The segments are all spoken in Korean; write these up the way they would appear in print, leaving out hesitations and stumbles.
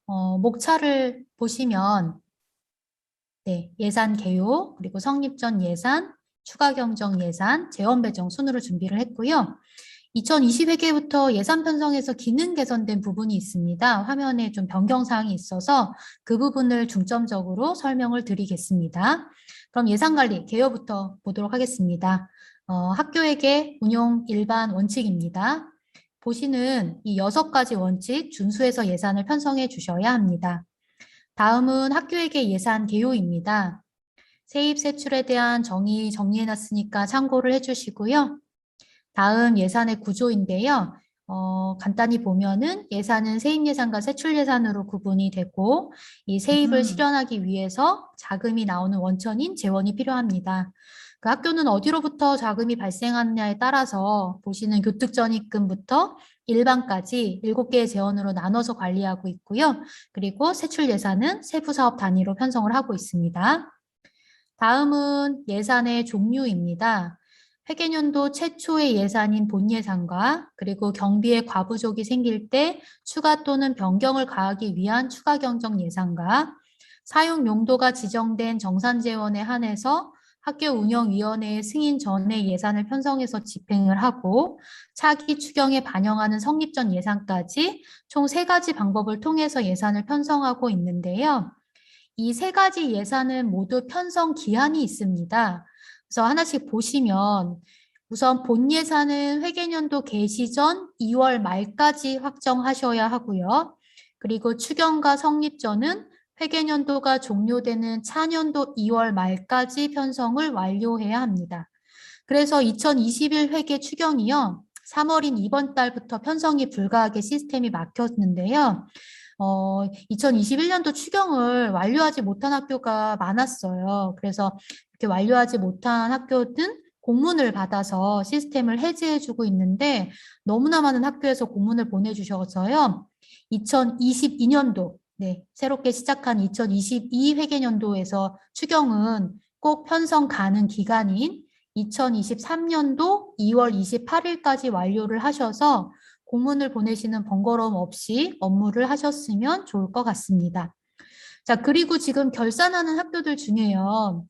목차를 보시면 네, 예산 개요, 그리고 성립전 예산, 추가 경정 예산, 재원 배정 순으로 준비를 했고요. 2020회계부터 예산 편성에서 기능 개선된 부분이 있습니다. 화면에 좀 변경사항이 있어서 그 부분을 중점적으로 설명을 드리겠습니다. 그럼 예산관리 개요부터 보도록 하겠습니다. 학교에게 운용 일반 원칙입니다. 보시는 이 6가지 원칙 준수해서 예산을 편성해 주셔야 합니다. 다음은 학교에게 예산 개요입니다. 세입 세출에 대한 정리해놨으니까 참고를 해주시고요. 다음 예산의 구조인데요. 간단히 보면은 예산은 세입 예산과 세출 예산으로 구분이 되고 이 세입을 실현하기 위해서 자금이 나오는 원천인 재원이 필요합니다. 그 학교는 어디로부터 자금이 발생하느냐에 따라서 보시는 교특전입금부터 일반까지 7개의 재원으로 나눠서 관리하고 있고요. 그리고 세출 예산은 세부 사업 단위로 편성을 하고 있습니다. 다음은 예산의 종류입니다. 회계연도 최초의 예산인 본예산과 그리고 경비의 과부족이 생길 때 추가 또는 변경을 가하기 위한 추가 경정 예산과 사용 용도가 지정된 정산재원에 한해서 학교 운영위원회의 승인 전에 예산을 편성해서 집행을 하고 차기 추경에 반영하는 성립전 예산까지 총 3가지 방법을 통해서 예산을 편성하고 있는데요. 이 3가지 예산은 모두 편성 기한이 있습니다. 그래서 하나씩 보시면 우선 본 예산은 회계연도 개시 전 2월 말까지 확정하셔야 하고요. 그리고 추경과 성립전은 회계연도가 종료되는 차년도 2월 말까지 편성을 완료해야 합니다. 그래서 2021 회계 추경이요. 3월인 이번 달부터 편성이 불가하게 시스템이 막혔는데요. 2021년도 추경을 완료하지 못한 학교가 많았어요. 그래서 이렇게 완료하지 못한 학교는 공문을 받아서 시스템을 해제해주고 있는데 너무나 많은 학교에서 공문을 보내주셔서요. 2022년도, 네, 새롭게 시작한 2022 회계년도에서 추경은 꼭 편성 가능 기간인 2023년도 2월 28일까지 완료를 하셔서 공문을 보내시는 번거로움 없이 업무를 하셨으면 좋을 것 같습니다. 자, 그리고 지금 결산하는 학교들 중에요.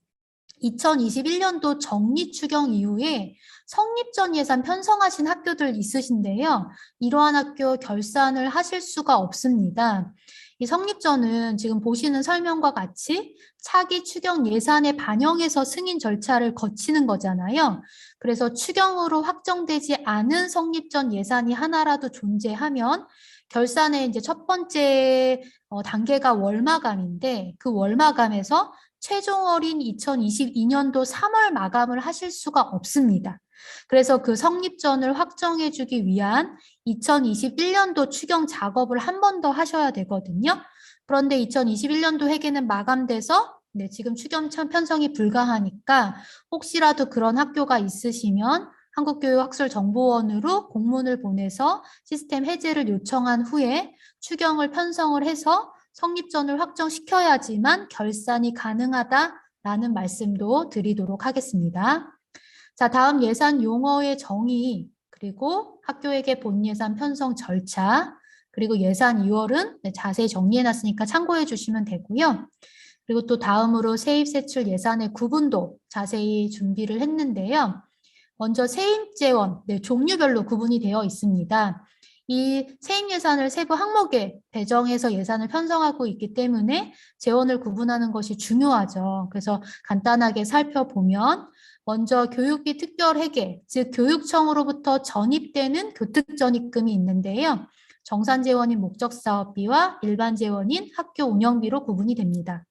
2021년도 정리 추경 이후에 성립전 예산 편성하신 학교들 있으신데요. 이러한 학교 결산을 하실 수가 없습니다. 이 성립전은 지금 보시는 설명과 같이 차기 추경 예산에 반영해서 승인 절차를 거치는 거잖아요. 그래서 추경으로 확정되지 않은 성립전 예산이 하나라도 존재하면 결산의 이제 첫 번째 단계가 월마감인데 그 월마감에서 최종월인 2022년도 3월 마감을 하실 수가 없습니다. 그래서 그 성립전을 확정해주기 위한 2021년도 추경 작업을 한 번 더 하셔야 되거든요. 그런데 2021년도 회계는 마감돼서 네, 지금 추경 편성이 불가하니까 혹시라도 그런 학교가 있으시면 한국교육학술정보원으로 공문을 보내서 시스템 해제를 요청한 후에 추경을 편성을 해서 성립전을 확정시켜야지만 결산이 가능하다라는 말씀도 드리도록 하겠습니다. 자, 다음 예산 용어의 정의, 그리고 학교에게 본 예산 편성 절차, 그리고 예산 2월은 자세히 정리해놨으니까 참고해 주시면 되고요. 그리고 또 다음으로 세입세출 예산의 구분도 자세히 준비를 했는데요. 먼저 세입재원, 네, 종류별로 구분이 되어 있습니다. 이 세입 예산을 세부 항목에 배정해서 예산을 편성하고 있기 때문에 재원을 구분하는 것이 중요하죠. 그래서 간단하게 살펴보면 먼저 교육비 특별회계, 즉 교육청으로부터 전입되는 교특전입금이 있는데요. 정산재원인 목적사업비와 일반재원인 학교 운영비로 구분이 됩니다.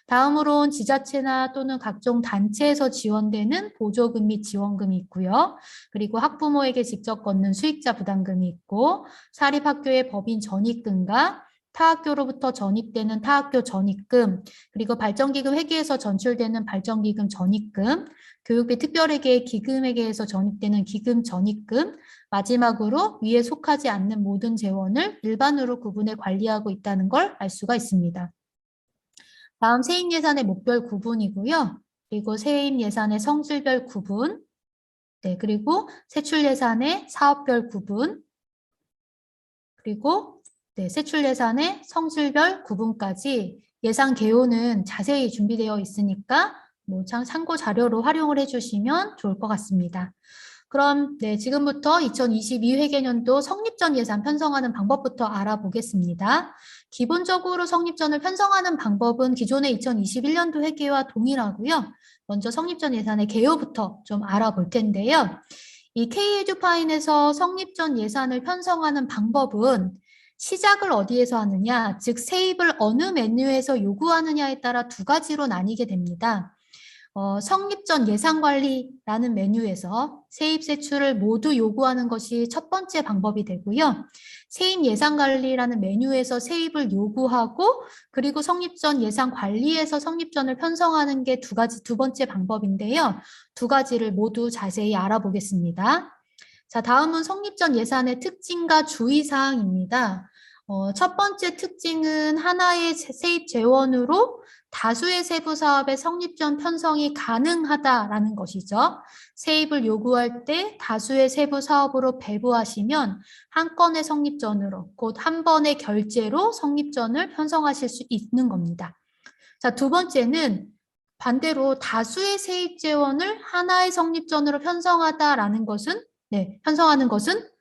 다음으로는 지자체나 또는 각종 단체에서 지원되는 보조금 및 지원금이 있고요. 그리고 학부모에게 직접 걷는 수익자 부담금이 있고 사립학교의 법인 전입금과 타학교로부터 전입되는 타학교 전입금, 그리고 발전기금 회계에서 전출되는 발전기금 전입금, 교육비 특별회계의 기금회계에서 전입되는 기금 전입금, 마지막으로 위에 속하지 않는 모든 재원을 일반으로 구분해 관리하고 있다는 걸 알 수가 있습니다. 다음 세입 예산의 목별 구분이고요. 그리고 세입 예산의 성질별 구분, 네, 그리고 세출 예산의 사업별 구분, 그리고 네, 세출 예산의 성질별 구분까지 예산 개요는 자세히 준비되어 있으니까 뭐 참고 자료로 활용을 해주시면 좋을 것 같습니다. 그럼 네, 지금부터 2022 회계년도 성립전 예산 편성하는 방법부터 알아보겠습니다. 기본적으로 성립전을 편성하는 방법은 기존의 2021년도 회계와 동일하고요. 먼저 성립전 예산의 개요부터 좀 알아볼 텐데요. 이 K-에듀파인에서 성립전 예산을 편성하는 방법은 시작을 어디에서 하느냐, 즉 세입을 어느 메뉴에서 요구하느냐에 따라 두 가지로 나뉘게 됩니다. 성립전 예산관리라는 메뉴에서 세입 세출을 모두 요구하는 것이 첫 번째 방법이 되고요. 세입 예산관리라는 메뉴에서 세입을 요구하고 그리고 성립전 예산관리에서 성립전을 편성하는 게 두 번째 방법인데요. 두 가지를 모두 자세히 알아보겠습니다. 자, 다음은 성립전 예산의 특징과 주의사항입니다. 첫 번째 특징은 하나의 세입 재원으로 다수의 세부 사업의 성립전 편성이 가능하다라는 것이죠. 세입을 요구할 때 다수의 세부 사업으로 배부하시면 한 건의 성립전으로 곧 한 번의 결제로 성립전을 편성하실 수 있는 겁니다. 자, 두 번째는 반대로 다수의 세입 재원을 하나의 성립전으로 편성하는 것은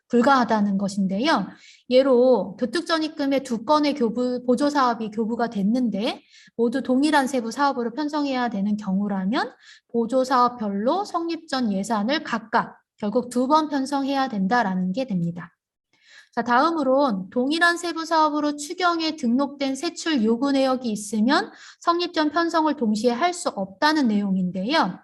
불가하다는 것인데요. 예로 교특전입금의 두 건의 보조 사업이 교부가 됐는데 모두 동일한 세부 사업으로 편성해야 되는 경우라면 보조 사업별로 성립전 예산을 각각 결국 두 번 편성해야 된다라는 게 됩니다. 자, 다음으론 동일한 세부 사업으로 추경에 등록된 세출 요구 내역이 있으면 성립전 편성을 동시에 할 수 없다는 내용인데요.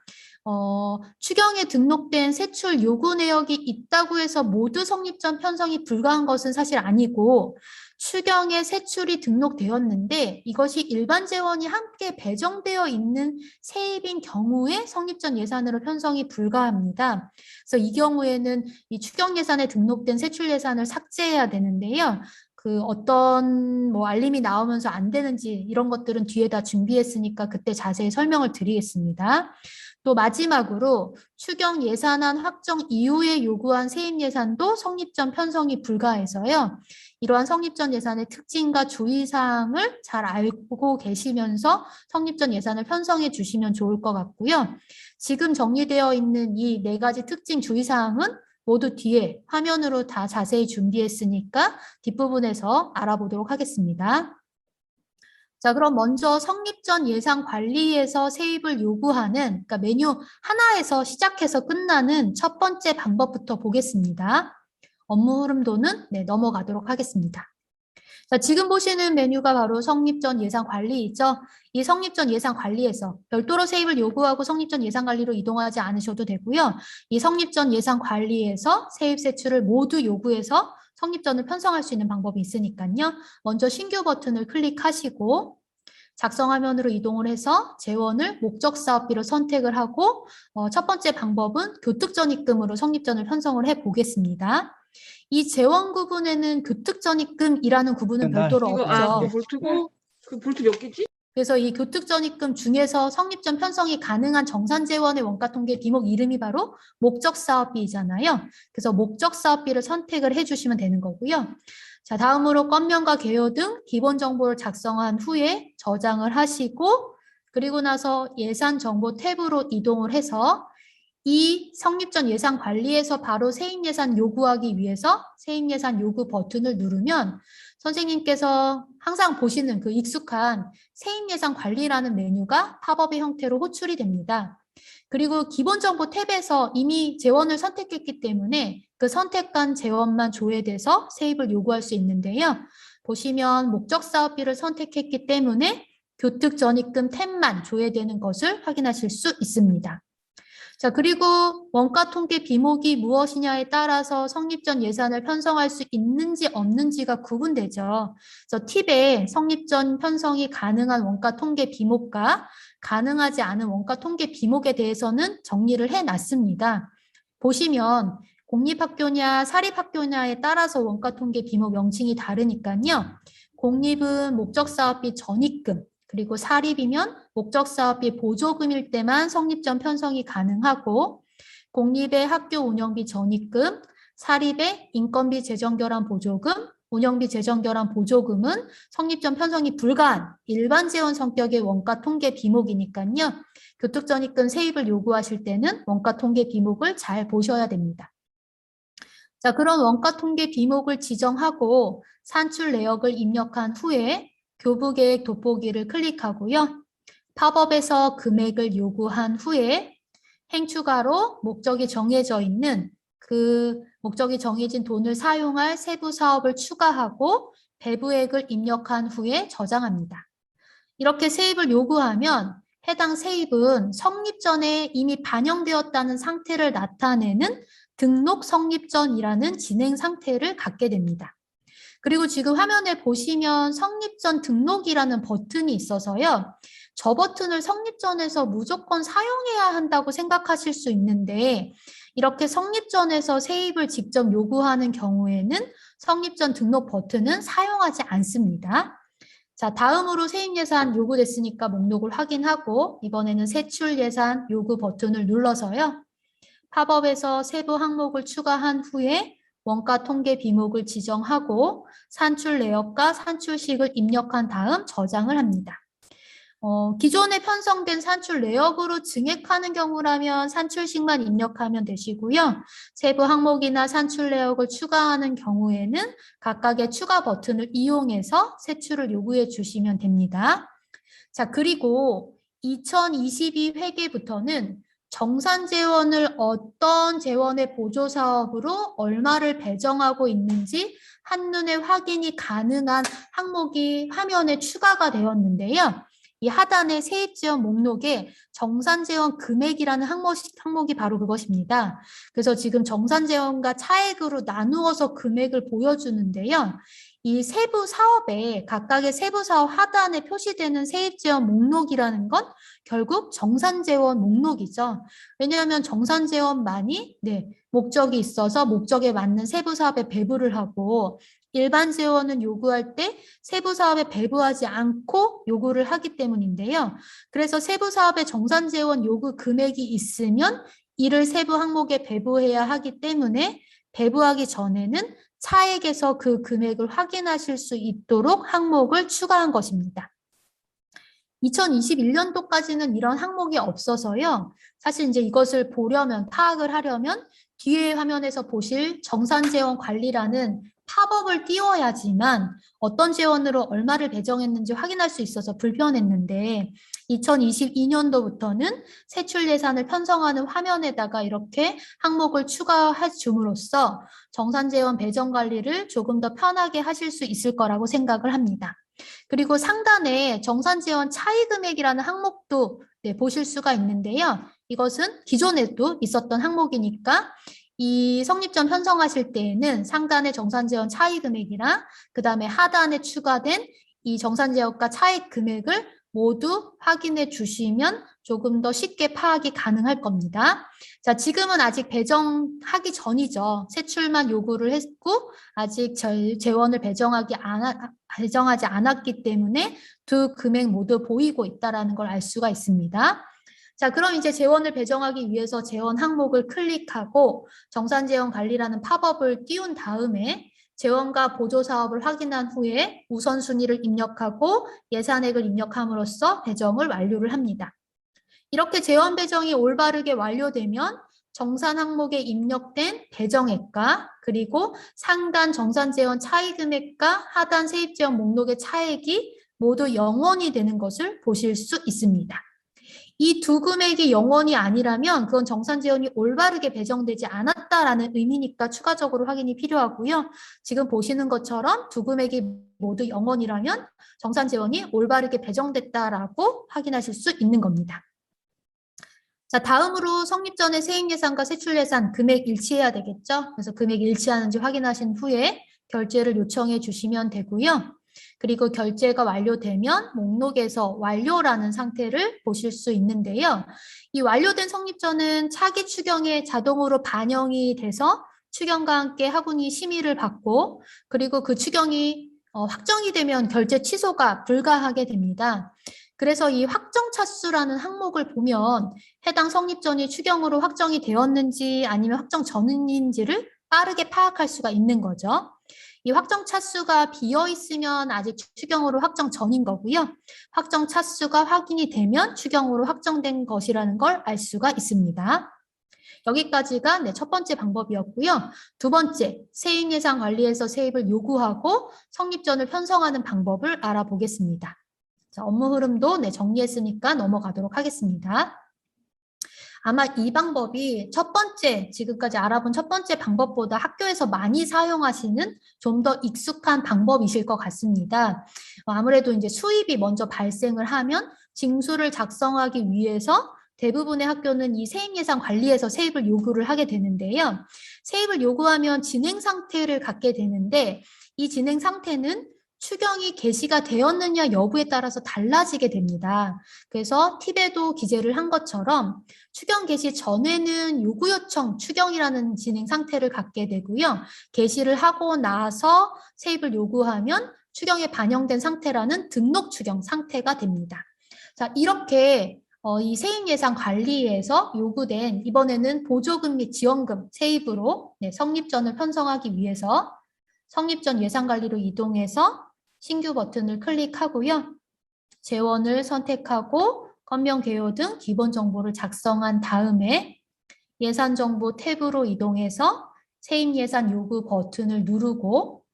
추경에 등록된 세출 요구 내역이 있다고 해서 모두 성립전 편성이 불가한 것은 사실 아니고 추경에 세출이 등록되었는데 이것이 일반 재원이 함께 배정되어 있는 세입인 경우에 성립전 예산으로 편성이 불가합니다. 그래서 이 경우에는 이 추경 예산에 등록된 세출 예산을 삭제해야 되는데요. 그 어떤 알림이 나오면서 안 되는지 이런 것들은 뒤에다 준비했으니까 그때 자세히 설명을 드리겠습니다. 또 마지막으로 추경 예산안 확정 이후에 요구한 세입 예산도 성립전 편성이 불가해서요. 이러한 성립전 예산의 특징과 주의사항을 잘 알고 계시면서 성립전 예산을 편성해 주시면 좋을 것 같고요. 지금 정리되어 있는 이 네 가지 특징 주의사항은 모두 뒤에 화면으로 다 자세히 준비했으니까 뒷부분에서 알아보도록 하겠습니다. 자, 그럼 먼저 성립전 예산 관리에서 세입을 요구하는, 그러니까 메뉴 하나에서 시작해서 끝나는 첫 번째 방법부터 보겠습니다. 업무 흐름도는 넘어가도록 하겠습니다. 자, 지금 보시는 메뉴가 바로 성립전 예산 관리이죠. 이 성립전 예산 관리에서 별도로 세입을 요구하고 성립전 예산 관리로 이동하지 않으셔도 되고요. 이 성립전 예산 관리에서 세입 세출을 모두 요구해서 성립전을 편성할 수 있는 방법이 있으니까요. 먼저 신규 버튼을 클릭하시고 작성 화면으로 이동을 해서 재원을 목적 사업비로 선택을 하고 첫 번째 방법은 교특전입금으로 성립전을 편성을 해 보겠습니다. 이 재원 구분에는 교특전입금이라는 구분은 별도로 없죠. 그 볼트 몇 개지? 그래서 이 교특전입금 중에서 성립전 편성이 가능한 정산재원의 원가통계 비목 이름이 바로 목적사업비잖아요. 그래서 목적사업비를 선택을 해주시면 되는 거고요. 자, 다음으로 건명과 개요 등 기본 정보를 작성한 후에 저장을 하시고 그리고 나서 예산 정보 탭으로 이동을 해서 이 성립전 예산 관리에서 바로 세입 예산 요구하기 위해서 세입 예산 요구 버튼을 누르면 선생님께서 항상 보시는 그 익숙한 세입 예산 관리라는 메뉴가 팝업의 형태로 호출이 됩니다. 그리고 기본 정보 탭에서 이미 재원을 선택했기 때문에 그 선택한 재원만 조회돼서 세입을 요구할 수 있는데요. 보시면 목적 사업비를 선택했기 때문에 교특전입금 탭만 조회되는 것을 확인하실 수 있습니다. 자, 그리고 원가 통계 비목이 무엇이냐에 따라서 성립전 예산을 편성할 수 있는지 없는지가 구분되죠. 그래서 팁에 성립전 편성이 가능한 원가 통계 비목과 가능하지 않은 원가 통계 비목에 대해서는 정리를 해놨습니다. 보시면 공립학교냐 사립학교냐에 따라서 원가 통계 비목 명칭이 다르니까요. 공립은 목적사업비 전입금, 그리고 사립이면 목적사업비 보조금일 때만 성립전 편성이 가능하고 공립의 학교 운영비 전입금, 사립의 인건비 재정결함 보조금, 운영비 재정 결함 보조금은 성립전 편성이 불가한 일반 재원 성격의 원가 통계 비목이니까요. 교특전입금 세입을 요구하실 때는 원가 통계 비목을 잘 보셔야 됩니다. 자, 그런 원가 통계 비목을 지정하고 산출 내역을 입력한 후에 교부계획 돋보기를 클릭하고요. 팝업에서 금액을 요구한 후에 행추가로 목적이 정해져 있는 그 목적이 정해진 돈을 사용할 세부 사업을 추가하고 배부액을 입력한 후에 저장합니다. 이렇게 세입을 요구하면 해당 세입은 성립 전에 이미 반영되었다는 상태를 나타내는 등록 성립 전이라는 진행 상태를 갖게 됩니다. 그리고 지금 화면에 보시면 성립 전 등록이라는 버튼이 있어서요. 저 버튼을 성립 전에서 무조건 사용해야 한다고 생각하실 수 있는데 이렇게 성립 전에서 세입을 직접 요구하는 경우에는 성립 전 등록 버튼은 사용하지 않습니다. 자, 다음으로 세입 예산 요구됐으니까 목록을 확인하고 이번에는 세출 예산 요구 버튼을 눌러서요. 팝업에서 세부 항목을 추가한 후에 원가 통계 비목을 지정하고 산출 내역과 산출식을 입력한 다음 저장을 합니다. 기존에 편성된 산출 내역으로 증액하는 경우라면 산출식만 입력하면 되시고요. 세부 항목이나 산출 내역을 추가하는 경우에는 각각의 추가 버튼을 이용해서 세출을 요구해 주시면 됩니다. 자, 그리고 2022 회계부터는 정산 재원을 어떤 재원의 보조 사업으로 얼마를 배정하고 있는지 한눈에 확인이 가능한 항목이 화면에 추가가 되었는데요. 이 하단의 세입 지원 목록에 정산 재원 금액이라는 항목이 바로 그것입니다. 그래서 지금 정산 재원과 차액으로 나누어서 금액을 보여주는데요. 이 세부 사업에 각각의 세부 사업 하단에 표시되는 세입 지원 목록이라는 건 결국 정산 재원 목록이죠. 왜냐하면 정산 재원만이 목적이 있어서 목적에 맞는 세부 사업에 배부를 하고 일반 재원은 요구할 때 세부 사업에 배부하지 않고 요구를 하기 때문인데요. 그래서 세부 사업에 정산 재원 요구 금액이 있으면 이를 세부 항목에 배부해야 하기 때문에 배부하기 전에는 차액에서 그 금액을 확인하실 수 있도록 항목을 추가한 것입니다. 2021년도까지는 이런 항목이 없어서요. 사실 이제 이것을 보려면, 파악을 하려면 뒤에 화면에서 보실 정산재원 관리라는 팝업을 띄워야지만 어떤 재원으로 얼마를 배정했는지 확인할 수 있어서 불편했는데 2022년도부터는 세출 예산을 편성하는 화면에다가 이렇게 항목을 추가해 줌으로써 정산재원 배정 관리를 조금 더 편하게 하실 수 있을 거라고 생각을 합니다. 그리고 상단에 정산재원 차이금액이라는 항목도 보실 수가 있는데요. 이것은 기존에도 있었던 항목이니까 이 성립전 편성하실 때에는 상단의 정산재원 차이금액이랑 그 다음에 하단에 추가된 이 정산재원과 차익 금액을 모두 확인해 주시면 조금 더 쉽게 파악이 가능할 겁니다. 자, 지금은 아직 배정하기 전이죠. 세출만 요구를 했고 아직 재원을 배정하지 않았기 때문에 두 금액 모두 보이고 있다는 걸 알 수가 있습니다. 자, 그럼 이제 재원을 배정하기 위해서 재원 항목을 클릭하고 정산재원 관리라는 팝업을 띄운 다음에 재원과 보조 사업을 확인한 후에 우선순위를 입력하고 예산액을 입력함으로써 배정을 완료를 합니다. 이렇게 재원 배정이 올바르게 완료되면 정산 항목에 입력된 배정액과 그리고 상단 정산재원 차이금액과 하단 세입재원 목록의 차액이 모두 0원이 되는 것을 보실 수 있습니다. 이 두 금액이 0원이 아니라면 그건 정산재원이 올바르게 배정되지 않았다라는 의미니까 추가적으로 확인이 필요하고요. 지금 보시는 것처럼 두 금액이 모두 0원이라면 정산재원이 올바르게 배정됐다라고 확인하실 수 있는 겁니다. 자, 다음으로 성립 전에 세입예산과 세출예산 금액 일치해야 되겠죠? 그래서 금액 일치하는지 확인하신 후에 결제를 요청해 주시면 되고요. 그리고 결제가 완료되면 목록에서 완료라는 상태를 보실 수 있는데요. 이 완료된 성립전은 차기 추경에 자동으로 반영이 돼서 추경과 함께 하군이 심의를 받고 그리고 그 추경이 확정이 되면 결제 취소가 불가하게 됩니다. 그래서 이 확정 차수라는 항목을 보면 해당 성립전이 추경으로 확정이 되었는지 아니면 확정 전인지를 빠르게 파악할 수가 있는 거죠. 이 이 확정 차수가 비어 있으면 아직 추경으로 확정 전인 거고요. 확정 차수가 확인이 되면 추경으로 확정된 것이라는 걸 알 수가 있습니다. 여기까지가 첫 번째 방법이었고요. 두 번째, 세입 예산 관리에서 세입을 요구하고 성립전을 편성하는 방법을 알아보겠습니다. 자, 업무 흐름도 정리했으니까 넘어가도록 하겠습니다. 아마 이 방법이 첫 번째, 지금까지 알아본 첫 번째 방법보다 학교에서 많이 사용하시는 좀 더 익숙한 방법이실 것 같습니다. 아무래도 이제 수입이 먼저 발생을 하면 징수를 작성하기 위해서 대부분의 학교는 이 세입 예산 관리에서 세입을 요구를 하게 되는데요. 세입을 요구하면 진행 상태를 갖게 되는데 이 진행 상태는 추경이 개시가 되었느냐 여부에 따라서 달라지게 됩니다. 그래서 팁에도 기재를 한 것처럼 추경 개시 전에는 요구 요청 추경이라는 진행 상태를 갖게 되고요. 개시를 하고 나서 세입을 요구하면 추경에 반영된 상태라는 등록 추경 상태가 됩니다. 자, 이렇게 이 세입 예산 관리에서 요구된 이번에는 보조금 및 지원금 세입으로 성립전을 편성하기 위해서 성립전 예산 관리로 이동해서 신규 버튼을 클릭하고요. 재원을 선택하고 건명 개요 등 기본 정보를 작성한 다음에 예산 정보 탭으로 이동해서 세입 예산 요구 버튼을 누르고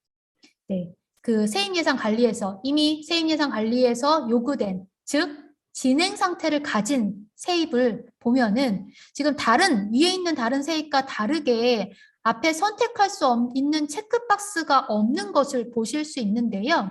그 세입 예산 관리에서 이미 세입 예산 관리에서 요구된 즉 진행 상태를 가진 세입을 보면은 지금 위에 있는 다른 세입과 다르게 앞에 선택할 수 있는 체크박스가 없는 것을 보실 수 있는데요.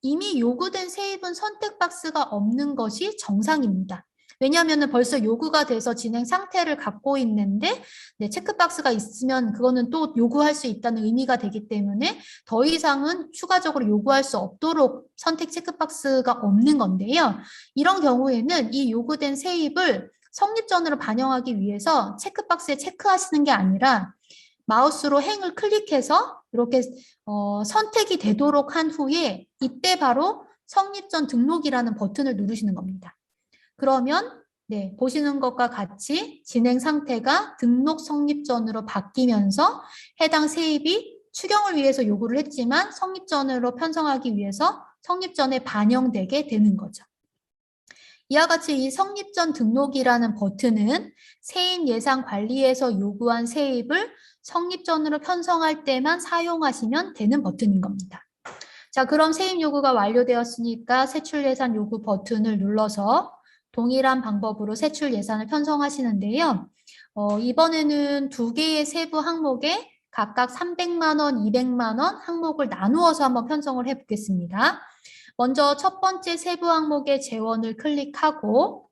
이미 요구된 세입은 선택 박스가 없는 것이 정상입니다. 왜냐하면 벌써 요구가 돼서 진행 상태를 갖고 있는데 체크박스가 있으면 그거는 또 요구할 수 있다는 의미가 되기 때문에 더 이상은 추가적으로 요구할 수 없도록 선택 체크박스가 없는 건데요. 이런 경우에는 이 요구된 세입을 성립전으로 반영하기 위해서 체크박스에 체크하시는 게 아니라 마우스로 행을 클릭해서 이렇게 선택이 되도록 한 후에 이때 바로 성립전 등록이라는 버튼을 누르시는 겁니다. 그러면 보시는 것과 같이 진행 상태가 등록 성립전으로 바뀌면서 해당 세입이 추경을 위해서 요구를 했지만 성립전으로 편성하기 위해서 성립전에 반영되게 되는 거죠. 이와 같이 이 성립전 등록이라는 버튼은 세입 예산 관리에서 요구한 세입을 성립전으로 편성할 때만 사용하시면 되는 버튼인 겁니다. 자, 그럼 세입 요구가 완료되었으니까 세출 예산 요구 버튼을 눌러서 동일한 방법으로 세출 예산을 편성하시는데요. 이번에는 두 개의 세부 항목에 각각 300만 원, 200만 원 항목을 나누어서 한번 편성을 해보겠습니다. 먼저 첫 번째 세부 항목의 재원을 클릭하고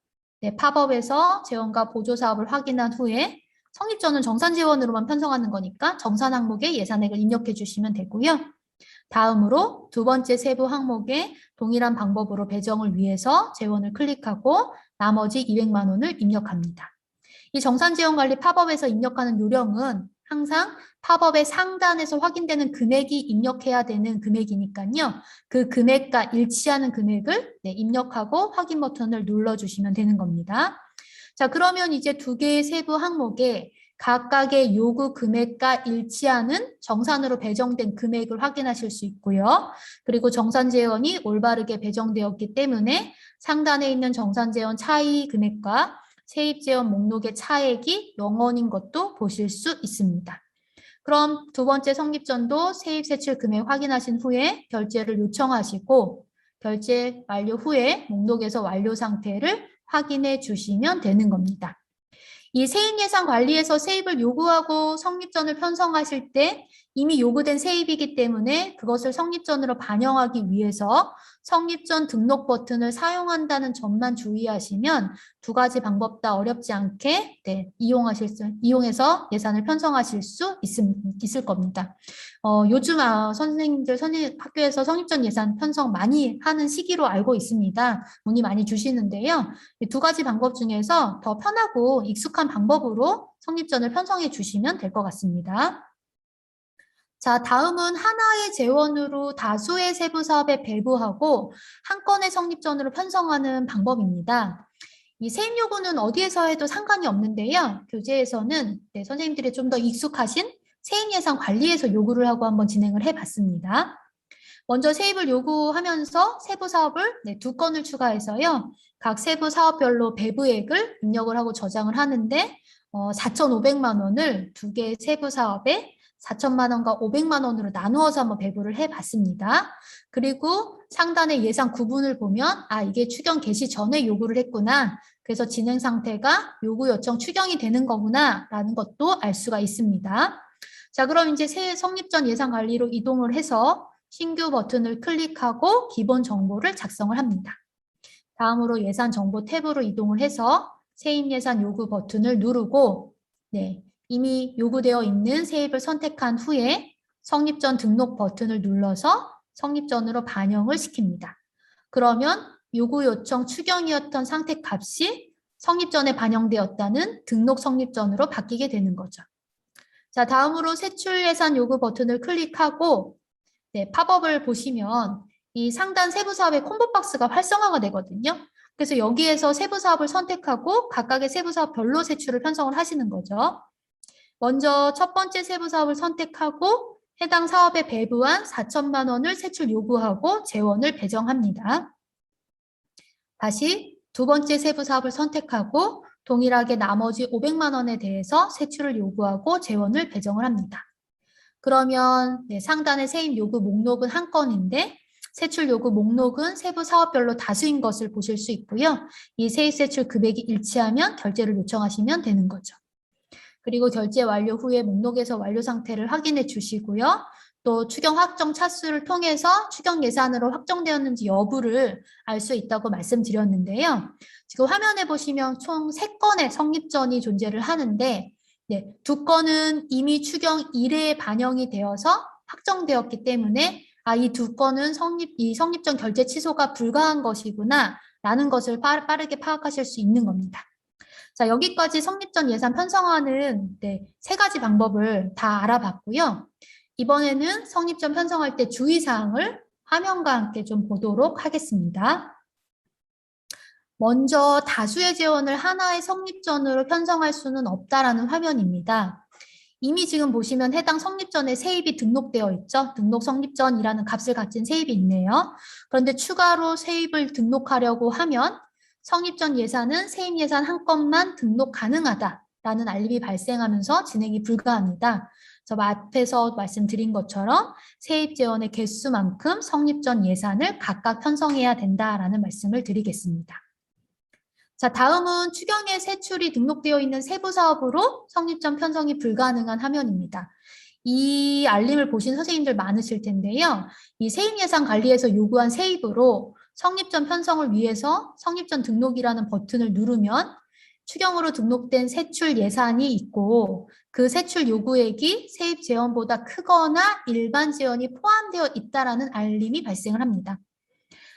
팝업에서 재원과 보조사업을 확인한 후에 성립전은 정산재원으로만 편성하는 거니까 정산 항목에 예산액을 입력해 주시면 되고요. 다음으로 두 번째 세부 항목에 동일한 방법으로 배정을 위해서 재원을 클릭하고 나머지 200만 원을 입력합니다. 이 정산재원관리 팝업에서 입력하는 요령은 항상 팝업의 상단에서 확인되는 금액이 입력해야 되는 금액이니까요. 그 금액과 일치하는 금액을 입력하고 확인 버튼을 눌러주시면 되는 겁니다. 자, 그러면 이제 두 개의 세부 항목에 각각의 요구 금액과 일치하는 정산으로 배정된 금액을 확인하실 수 있고요. 그리고 정산재원이 올바르게 배정되었기 때문에 상단에 있는 정산재원 차이 금액과 세입재원 목록의 차액이 0원인 것도 보실 수 있습니다. 그럼 두 번째 성립전도 세입 세출 금액 확인하신 후에 결제를 요청하시고 결제 완료 후에 목록에서 완료 상태를 확인해 주시면 되는 겁니다. 이 세입 예산 관리에서 세입을 요구하고 성립전을 편성하실 때 이미 요구된 세입이기 때문에 그것을 성립전으로 반영하기 위해서 성립전 등록 버튼을 사용한다는 점만 주의하시면 두 가지 방법 다 어렵지 않게 이용해서 예산을 편성하실 수 있을 겁니다. 요즘 선생님들 학교에서 성립전 예산 편성 많이 하는 시기로 알고 있습니다. 문의 많이 주시는데요. 이 두 가지 방법 중에서 더 편하고 익숙한 방법으로 성립전을 편성해 주시면 될 것 같습니다. 자, 다음은 하나의 재원으로 다수의 세부 사업에 배부하고 한 건의 성립전으로 편성하는 방법입니다. 이 세입 요구는 어디에서 해도 상관이 없는데요. 교재에서는 선생님들이 좀 더 익숙하신 세입예산관리에서 요구를 하고 한번 진행을 해봤습니다. 먼저 세입을 요구하면서 세부 사업을 두 건을 추가해서요. 각 세부 사업별로 배부액을 입력을 하고 저장을 하는데 4,500만 원을 두 개의 세부 사업에 4천만 원과 500만 원으로 나누어서 한번 배부를 해봤습니다. 그리고 상단의 예산 구분을 보면 이게 추경 개시 전에 요구를 했구나. 그래서 진행 상태가 요구 요청 추경이 되는 거구나 라는 것도 알 수가 있습니다. 자, 그럼 이제 새 성립 전 예산 관리로 이동을 해서 신규 버튼을 클릭하고 기본 정보를 작성을 합니다. 다음으로 예산 정보 탭으로 이동을 해서 세입 예산 요구 버튼을 누르고 이미 요구되어 있는 세입을 선택한 후에 성립 전 등록 버튼을 눌러서 성립 전으로 반영을 시킵니다. 그러면 요구 요청 추경이었던 상태 값이 성립 전에 반영되었다는 등록 성립 전으로 바뀌게 되는 거죠. 자, 다음으로 세출 예산 요구 버튼을 클릭하고 팝업을 보시면 이 상단 세부 사업의 콤보 박스가 활성화가 되거든요. 그래서 여기에서 세부 사업을 선택하고 각각의 세부 사업별로 세출을 편성을 하시는 거죠. 먼저 첫 번째 세부 사업을 선택하고 해당 사업에 배부한 4천만 원을 세출 요구하고 재원을 배정합니다. 다시 두 번째 세부 사업을 선택하고 동일하게 나머지 500만 원에 대해서 세출을 요구하고 재원을 배정을 합니다. 그러면 상단의 세입 요구 목록은 한 건인데 세출 요구 목록은 세부 사업별로 다수인 것을 보실 수 있고요. 이 세입 세출 금액이 일치하면 결제를 요청하시면 되는 거죠. 그리고 결제 완료 후에 목록에서 완료 상태를 확인해 주시고요. 또 추경 확정 차수를 통해서 추경 예산으로 확정되었는지 여부를 알 수 있다고 말씀드렸는데요. 지금 화면에 보시면 총 3건의 성립전이 존재를 하는데 2건은 이미 추경 1회에 반영이 되어서 확정되었기 때문에 이 2건은 성립전 결제 취소가 불가한 것이구나 라는 것을 빠르게 파악하실 수 있는 겁니다. 자, 여기까지 성립전 예산 편성하는 3가지 방법을 다 알아봤고요. 이번에는 성립전 편성할 때 주의사항을 화면과 함께 좀 보도록 하겠습니다. 먼저 다수의 재원을 하나의 성립전으로 편성할 수는 없다라는 화면입니다. 이미 지금 보시면 해당 성립전에 세입이 등록되어 있죠. 등록 성립전이라는 값을 가진 세입이 있네요. 그런데 추가로 세입을 등록하려고 하면 성립전 예산은 세입 예산 한 건만 등록 가능하다라는 알림이 발생하면서 진행이 불가합니다. 그래서 앞에서 말씀드린 것처럼 세입 재원의 개수만큼 성립전 예산을 각각 편성해야 된다라는 말씀을 드리겠습니다. 자, 다음은 추경에 세출이 등록되어 있는 세부 사업으로 성립전 편성이 불가능한 화면입니다. 이 알림을 보신 선생님들 많으실 텐데요. 이 세입예산관리에서 요구한 세입으로 성립전 편성을 위해서 성립전 등록이라는 버튼을 누르면 추경으로 등록된 세출 예산이 있고 그 세출 요구액이 세입 재원보다 크거나 일반 재원이 포함되어 있다라는 알림이 발생을 합니다.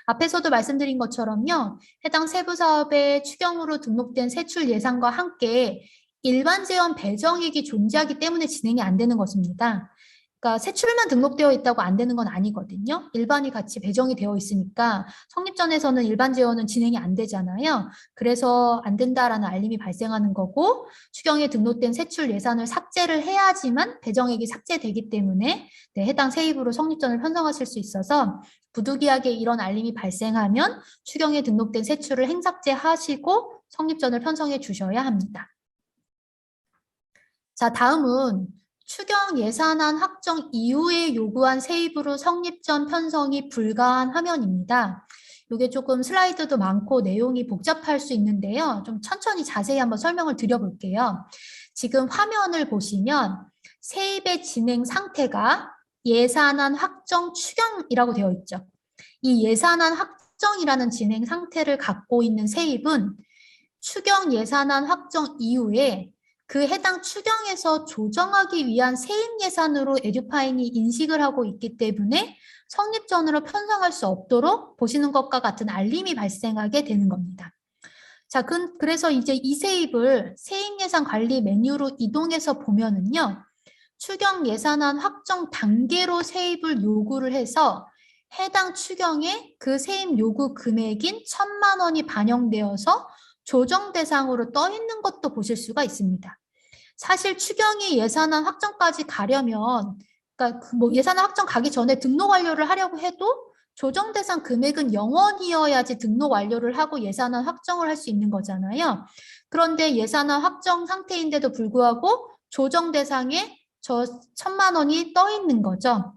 앞에서도 말씀드린 것처럼요. 해당 세부 사업에 추경으로 등록된 세출 예산과 함께 일반 재원 배정액이 존재하기 때문에 진행이 안 되는 것입니다. 그러니까 세출만 등록되어 있다고 안 되는 건 아니거든요. 일반이 같이 배정이 되어 있으니까 성립전에서는 일반 재원은 진행이 안 되잖아요. 그래서 안 된다라는 알림이 발생하는 거고 추경에 등록된 세출 예산을 삭제를 해야지만 배정액이 삭제되기 때문에 해당 세입으로 성립전을 편성하실 수 있어서 부득이하게 이런 알림이 발생하면 추경에 등록된 세출을 행삭제하시고 성립전을 편성해 주셔야 합니다. 자, 다음은 추경 예산안 확정 이후에 요구한 세입으로 성립전 편성이 불가한 화면입니다. 이게 조금 슬라이드도 많고 내용이 복잡할 수 있는데요. 좀 천천히 자세히 한번 설명을 드려볼게요. 지금 화면을 보시면 세입의 진행 상태가 예산안 확정 추경이라고 되어 있죠. 이 예산안 확정이라는 진행 상태를 갖고 있는 세입은 추경 예산안 확정 이후에 그 해당 추경에서 조정하기 위한 세입 예산으로 에듀파인이 인식을 하고 있기 때문에 성립전으로 편성할 수 없도록 보시는 것과 같은 알림이 발생하게 되는 겁니다. 자, 그래서 이제 이 세입을 세입 예산 관리 메뉴로 이동해서 보면은요. 추경 예산안 확정 단계로 세입을 요구를 해서 해당 추경에 그 세입 요구 금액인 1,000만 원이 반영되어서 조정 대상으로 떠 있는 것도 보실 수가 있습니다. 사실 추경이 예산안 확정까지 가려면, 그러니까 그뭐 예산안 확정 가기 전에 등록 완료를 하려고 해도 조정 대상 금액은 0원이어야지 등록 완료를 하고 예산안 확정을 할 수 있는 거잖아요. 그런데 예산안 확정 상태인데도 불구하고 조정 대상에 저 1,000만 원이 떠 있는 거죠.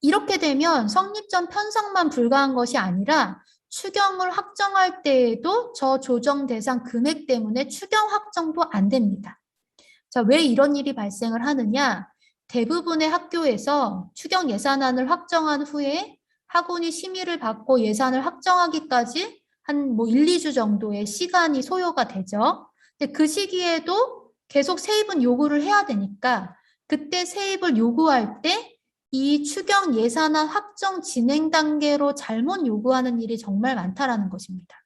이렇게 되면 성립전 편성만 불가한 것이 아니라 추경을 확정할 때에도 저 조정 대상 금액 때문에 추경 확정도 안 됩니다. 자, 왜 이런 일이 발생을 하느냐? 대부분의 학교에서 추경 예산안을 확정한 후에 학원이 심의를 받고 예산을 확정하기까지 한 뭐 1, 2주 정도의 시간이 소요가 되죠. 근데 그 시기에도 계속 세입은 요구를 해야 되니까 그때 세입을 요구할 때 이 추경 예산안 확정 진행 단계로 잘못 요구하는 일이 정말 많다라는 것입니다.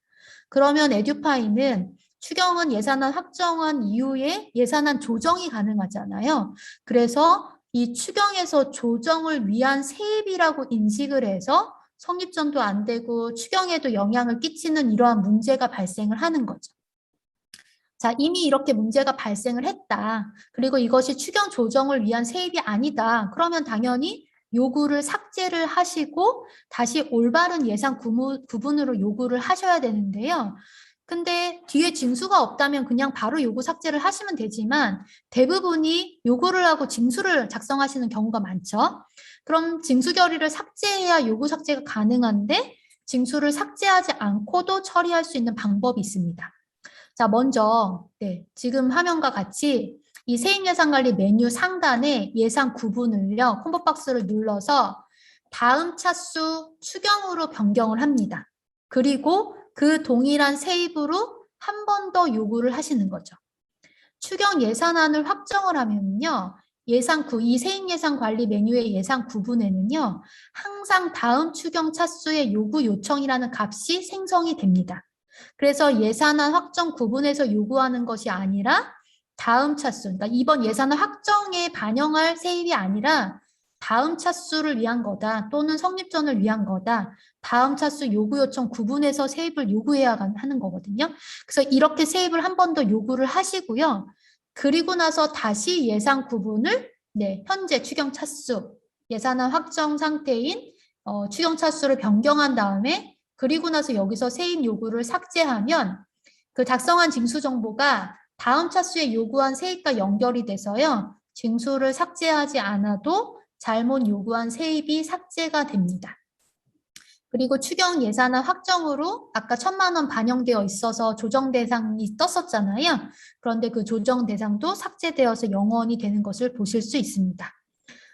그러면 에듀파이는 추경은 예산안 확정한 이후에 예산안 조정이 가능하잖아요. 그래서 이 추경에서 조정을 위한 세입이라고 인식을 해서 성립전도 안 되고 추경에도 영향을 끼치는 이러한 문제가 발생을 하는 거죠. 자, 이미 이렇게 문제가 발생을 했다. 그리고 이것이 추경 조정을 위한 세입이 아니다. 그러면 당연히 요구를 삭제를 하시고 다시 올바른 예산 구분으로 요구를 하셔야 되는데요. 근데 뒤에 징수가 없다면 그냥 바로 요구 삭제를 하시면 되지만 대부분이 요구를 하고 징수를 작성하시는 경우가 많죠. 그럼 징수 결의를 삭제해야 요구 삭제가 가능한데 징수를 삭제하지 않고도 처리할 수 있는 방법이 있습니다. 자, 먼저 지금 화면과 같이 이 세입예산관리 메뉴 상단에 예산 구분을요. 콤보박스를 눌러서 다음 차수 추경으로 변경을 합니다. 그리고 그 동일한 세입으로 한 번 더 요구를 하시는 거죠. 추경 예산안을 확정을 하면요. 이 세입예산관리 메뉴의 예산 구분에는요. 항상 다음 추경 차수의 요구 요청이라는 값이 생성이 됩니다. 그래서 예산안 확정 구분에서 요구하는 것이 아니라 다음 차수, 그러니까 이번 예산안 확정에 반영할 세입이 아니라 다음 차수를 위한 거다 또는 성립전을 위한 거다. 다음 차수 요구 요청 구분해서 세입을 요구해야 하는 거거든요. 그래서 이렇게 세입을 한 번 더 요구를 하시고요. 그리고 나서 다시 예산 구분을 현재 추경 차수, 예산안 확정 상태인 추경 차수를 변경한 다음에 그리고 나서 여기서 세입 요구를 삭제하면 그 작성한 징수 정보가 다음 차수에 요구한 세입과 연결이 돼서요. 징수를 삭제하지 않아도 잘못 요구한 세입이 삭제가 됩니다. 그리고 추경 예산안 확정으로 아까 1,000만 원 반영되어 있어서 조정 대상이 떴었잖아요. 그런데 그 조정 대상도 삭제되어서 0원이 되는 것을 보실 수 있습니다.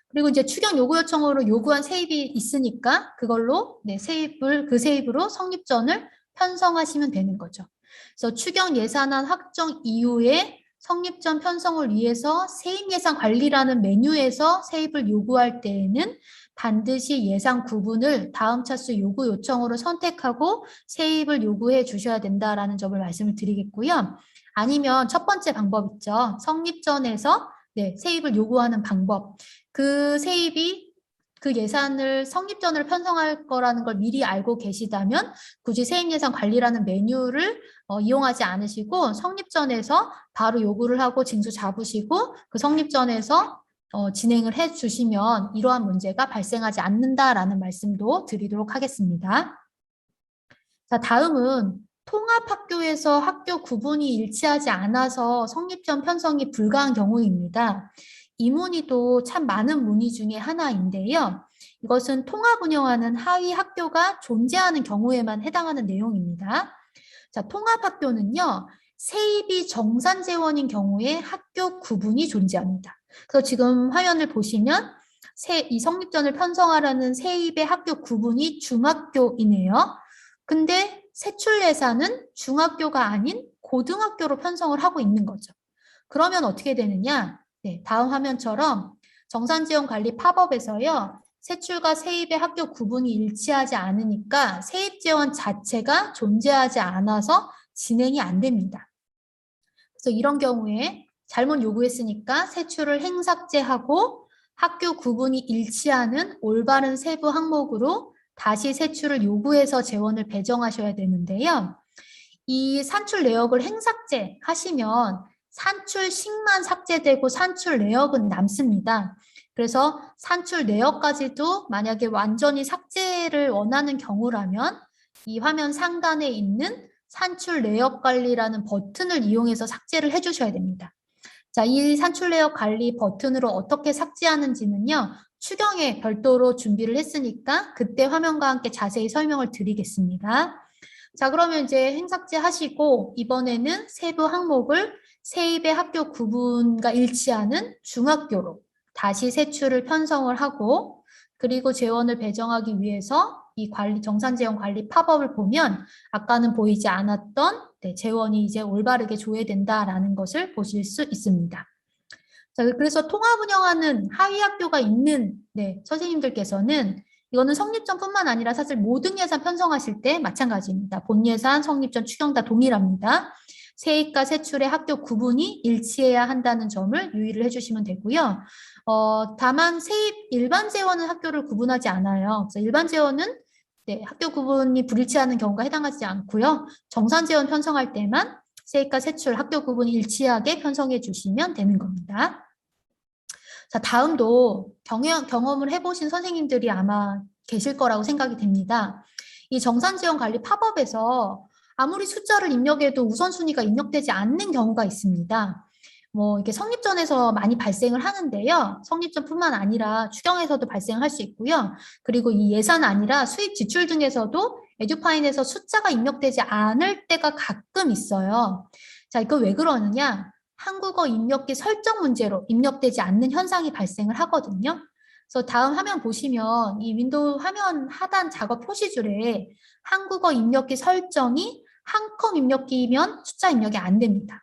그리고 이제 추경 요구 요청으로 요구한 세입이 있으니까 그걸로 그 세입으로 성립전을 편성하시면 되는 거죠. 그래서 추경 예산안 확정 이후에 성립전 편성을 위해서 세입예산관리라는 메뉴에서 세입을 요구할 때에는 반드시 예산 구분을 다음 차수 요구 요청으로 선택하고 세입을 요구해 주셔야 된다라는 점을 말씀을 드리겠고요. 아니면 첫 번째 방법 있죠. 성립전에서 세입을 요구하는 방법. 그 세입이 그 예산을 성립전을 편성할 거라는 걸 미리 알고 계시다면 굳이 세입예산관리라는 메뉴를 이용하지 않으시고 성립전에서 바로 요구를 하고 징수 잡으시고 그 성립전에서 진행을 해 주시면 이러한 문제가 발생하지 않는다라는 말씀도 드리도록 하겠습니다. 자, 다음은 통합학교에서 학교 구분이 일치하지 않아서 성립전 편성이 불가한 경우입니다. 이 문의도 참 많은 문의 중에 하나인데요. 이것은 통합 운영하는 하위 학교가 존재하는 경우에만 해당하는 내용입니다. 자, 통합학교는요. 세입이 정산재원인 경우에 학교 구분이 존재합니다. 그래서 지금 화면을 보시면 이 성립전을 편성하라는 세입의 학교 구분이 중학교이네요. 근데 세출 예산은 중학교가 아닌 고등학교로 편성을 하고 있는 거죠. 그러면 어떻게 되느냐? 다음 화면처럼 정산지원관리 팝업에서요. 세출과 세입의 학교 구분이 일치하지 않으니까 세입지원 자체가 존재하지 않아서 진행이 안 됩니다. 그래서 이런 경우에 잘못 요구했으니까 세출을 행삭제하고 학교 구분이 일치하는 올바른 세부 항목으로 다시 세출을 요구해서 재원을 배정하셔야 되는데요. 이 산출 내역을 행삭제 하시면 산출식만 삭제되고 산출 내역은 남습니다. 그래서 산출 내역까지도 만약에 완전히 삭제를 원하는 경우라면 이 화면 상단에 있는 산출 내역 관리라는 버튼을 이용해서 삭제를 해주셔야 됩니다. 자, 이 산출 내역 관리 버튼으로 어떻게 삭제하는지는요, 추경에 별도로 준비를 했으니까 그때 화면과 함께 자세히 설명을 드리겠습니다. 자, 그러면 이제 행삭제 하시고 이번에는 세부 항목을 세입의 학교 구분과 일치하는 중학교로 다시 세출을 편성을 하고 그리고 재원을 배정하기 위해서 이 관리 정산재원 관리 팝업을 보면 아까는 보이지 않았던 재원이 이제 올바르게 조회된다라는 것을 보실 수 있습니다. 자, 그래서 통합 운영하는 하위 학교가 있는 선생님들께서는 이거는 성립전뿐만 아니라 사실 모든 예산 편성하실 때 마찬가지입니다. 본 예산, 성립전, 추경 다 동일합니다. 세입과 세출의 학교 구분이 일치해야 한다는 점을 유의를 해주시면 되고요. 다만 세입 일반 재원은 학교를 구분하지 않아요. 그래서 일반 재원은 학교 구분이 불일치하는 경우가 해당하지 않고요. 정산 재원 편성할 때만 세입과 세출 학교 구분이 일치하게 편성해 주시면 되는 겁니다. 자, 다음도 경험을 해보신 선생님들이 아마 계실 거라고 생각이 됩니다. 이 정산지원 관리 팝업에서 아무리 숫자를 입력해도 우선순위가 입력되지 않는 경우가 있습니다. 뭐 이게 성립전에서 많이 발생을 하는데요. 성립전뿐만 아니라 추경에서도 발생할 수 있고요. 그리고 이 예산 아니라 수입 지출 등에서도 에듀파인에서 숫자가 입력되지 않을 때가 가끔 있어요. 자, 이거 왜 그러느냐? 한국어 입력기 설정 문제로 입력되지 않는 현상이 발생을 하거든요. 그래서 다음 화면 보시면 이 윈도우 화면 하단 작업 표시줄에 한국어 입력기 설정이 한 컴 입력기면 숫자 입력이 안 됩니다.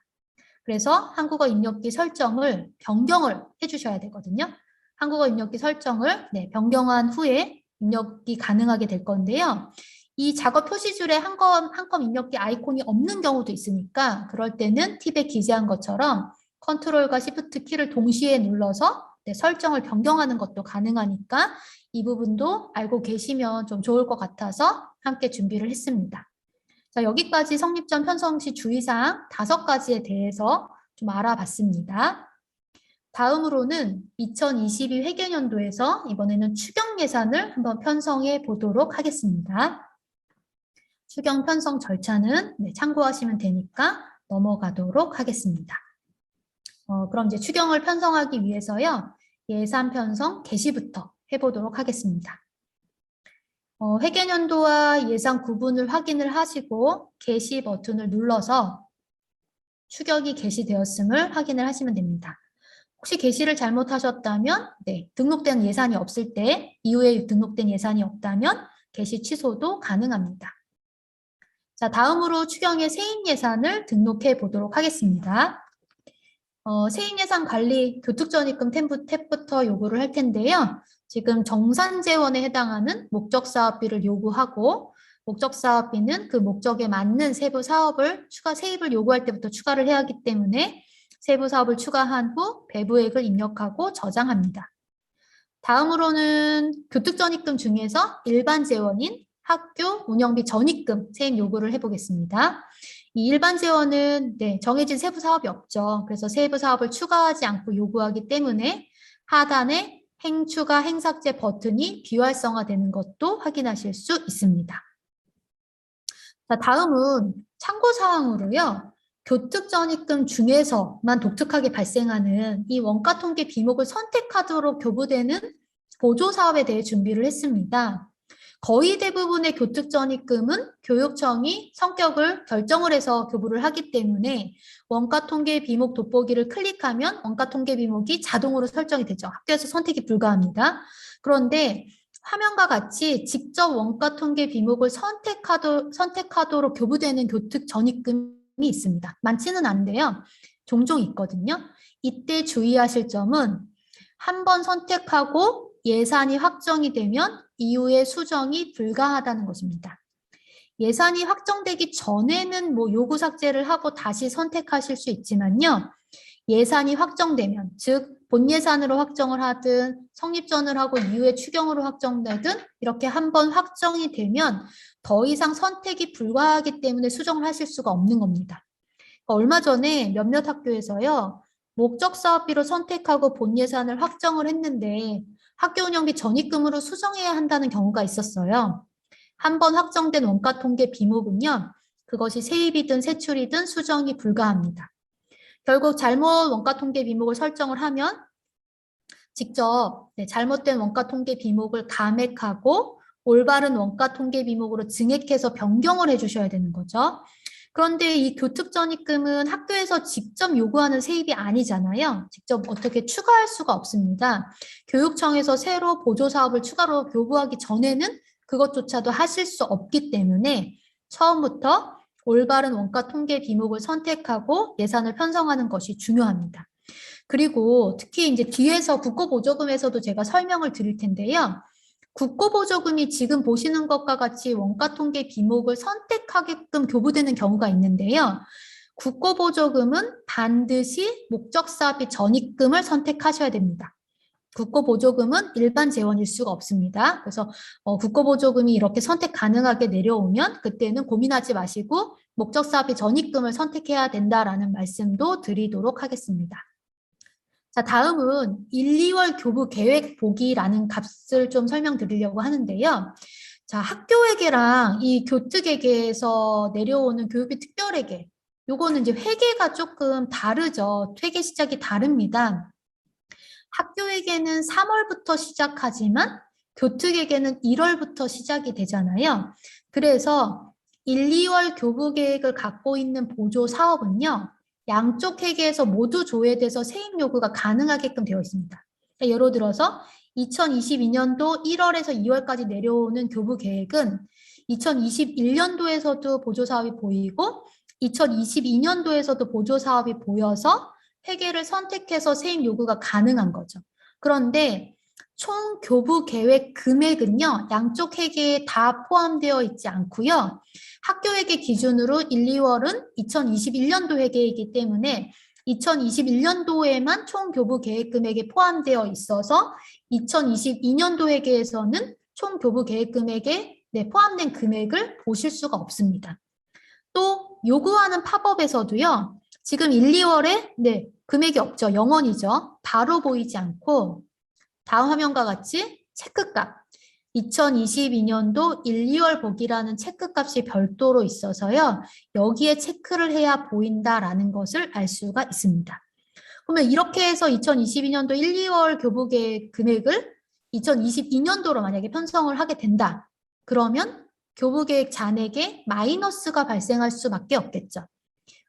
그래서 한국어 입력기 설정을 변경을 해주셔야 되거든요. 한국어 입력기 설정을 변경한 후에 입력이 가능하게 될 건데요. 이 작업 표시줄에 한 컴 입력기 아이콘이 없는 경우도 있으니까 그럴 때는 팁에 기재한 것처럼 컨트롤과 시프트 키를 동시에 눌러서 설정을 변경하는 것도 가능하니까 이 부분도 알고 계시면 좀 좋을 것 같아서 함께 준비를 했습니다. 자, 여기까지 성립전 편성 시 주의사항 5가지에 대해서 좀 알아봤습니다. 다음으로는 2022 회계연도에서 이번에는 추경 예산을 한번 편성해 보도록 하겠습니다. 추경 편성 절차는 참고하시면 되니까 넘어가도록 하겠습니다. 그럼 이제 추경을 편성하기 위해서요. 예산 편성 개시부터 해보도록 하겠습니다. 회계연도와 예산 구분을 확인을 하시고 개시 버튼을 눌러서 추경이 개시되었음을 확인을 하시면 됩니다. 혹시 개시를 잘못하셨다면 등록된 예산이 없을 때 이후에 등록된 예산이 없다면 개시 취소도 가능합니다. 자, 다음으로 추경의 세입 예산을 등록해 보도록 하겠습니다. 세입 예산 관리 교특전입금 탭부터 요구를 할 텐데요. 지금 정산재원에 해당하는 목적사업비를 요구하고 목적사업비는 그 목적에 맞는 세부 사업을 세입을 요구할 때부터 추가를 해야 하기 때문에 세부 사업을 추가한 후 배부액을 입력하고 저장합니다. 다음으로는 교특전입금 중에서 일반 재원인 학교 운영비 전입금 세입 요구를 해보겠습니다. 이 일반 재원은 정해진 세부 사업이 없죠. 그래서 세부 사업을 추가하지 않고 요구하기 때문에 하단에 행추가 행삭제 버튼이 비활성화되는 것도 확인하실 수 있습니다. 자, 다음은 참고사항으로요. 교특전입금 중에서만 독특하게 발생하는 이 원가통계 비목을 선택하도록 교부되는 보조사업에 대해 준비를 했습니다. 거의 대부분의 교특전입금은 교육청이 성격을 결정을 해서 교부를 하기 때문에 원가통계 비목 돋보기를 클릭하면 원가통계 비목이 자동으로 설정이 되죠. 학교에서 선택이 불가합니다. 그런데 화면과 같이 직접 원가통계 비목을 선택하도록 교부되는 교특전입금이 있습니다. 많지는 않은데요. 종종 있거든요. 이때 주의하실 점은 한 번 선택하고 예산이 확정이 되면 이후에 수정이 불가하다는 것입니다. 예산이 확정되기 전에는 요구 삭제를 하고 다시 선택하실 수 있지만요. 예산이 확정되면, 즉 본 예산으로 확정을 하든 성립전을 하고 이후에 추경으로 확정되든 이렇게 한번 확정이 되면 더 이상 선택이 불가하기 때문에 수정을 하실 수가 없는 겁니다. 얼마 전에 몇몇 학교에서요, 목적 사업비로 선택하고 본 예산을 확정을 했는데 학교 운영비 전입금으로 수정해야 한다는 경우가 있었어요. 한 번 확정된 원가 통계 비목은요, 그것이 세입이든 세출이든 수정이 불가합니다. 결국 잘못 원가 통계 비목을 설정을 하면 직접 잘못된 원가 통계 비목을 감액하고 올바른 원가 통계 비목으로 증액해서 변경을 해주셔야 되는 거죠. 그런데 이 교특전입금은 학교에서 직접 요구하는 세입이 아니잖아요. 직접 어떻게 추가할 수가 없습니다. 교육청에서 새로 보조사업을 추가로 요구하기 전에는 그것조차도 하실 수 없기 때문에 처음부터 올바른 원가 통계 비목을 선택하고 예산을 편성하는 것이 중요합니다. 그리고 특히 이제 뒤에서 국고보조금에서도 제가 설명을 드릴 텐데요. 국고보조금이 지금 보시는 것과 같이 원가 통계 비목을 선택하게끔 교부되는 경우가 있는데요. 국고보조금은 반드시 목적사업비 전입금을 선택하셔야 됩니다. 국고보조금은 일반 재원일 수가 없습니다. 그래서 국고보조금이 이렇게 선택 가능하게 내려오면 그때는 고민하지 마시고 목적사업비 전입금을 선택해야 된다라는 말씀도 드리도록 하겠습니다. 자, 다음은 1, 2월 교부 계획 보기라는 값을 좀 설명드리려고 하는데요. 자, 학교회계랑 이 교특회계에서 내려오는 교육비 특별회계, 요거는 이제 회계가 조금 다르죠. 회계 시작이 다릅니다. 학교회계는 3월부터 시작하지만 교특회계는 1월부터 시작이 되잖아요. 그래서 1, 2월 교부 계획을 갖고 있는 보조 사업은요. 양쪽 회계에서 모두 조회돼서 세입 요구가 가능하게끔 되어 있습니다. 예를 들어서 2022년도 1월에서 2월까지 내려오는 교부 계획은 2021년도에서도 보조 사업이 보이고 2022년도에서도 보조 사업이 보여서 회계를 선택해서 세입 요구가 가능한 거죠. 그런데 총 교부 계획 금액은요, 양쪽 회계에 다 포함되어 있지 않고요. 학교 회계 기준으로 1, 2월은 2021년도 회계이기 때문에 2021년도에만 총 교부 계획 금액에 포함되어 있어서 2022년도 회계에서는 총 교부 계획 금액에 포함된 금액을 보실 수가 없습니다. 또 요구하는 팝업에서도요. 지금 1, 2월에 금액이 없죠. 0원이죠. 바로 보이지 않고 다음 화면과 같이 체크값 2022년도 1, 2월 보기라는 체크값이 별도로 있어서요. 여기에 체크를 해야 보인다라는 것을 알 수가 있습니다. 그러면 이렇게 해서 2022년도 1, 2월 교부계 금액을 2022년도로 만약에 편성을 하게 된다. 그러면 교부계획 잔액에 마이너스가 발생할 수밖에 없겠죠.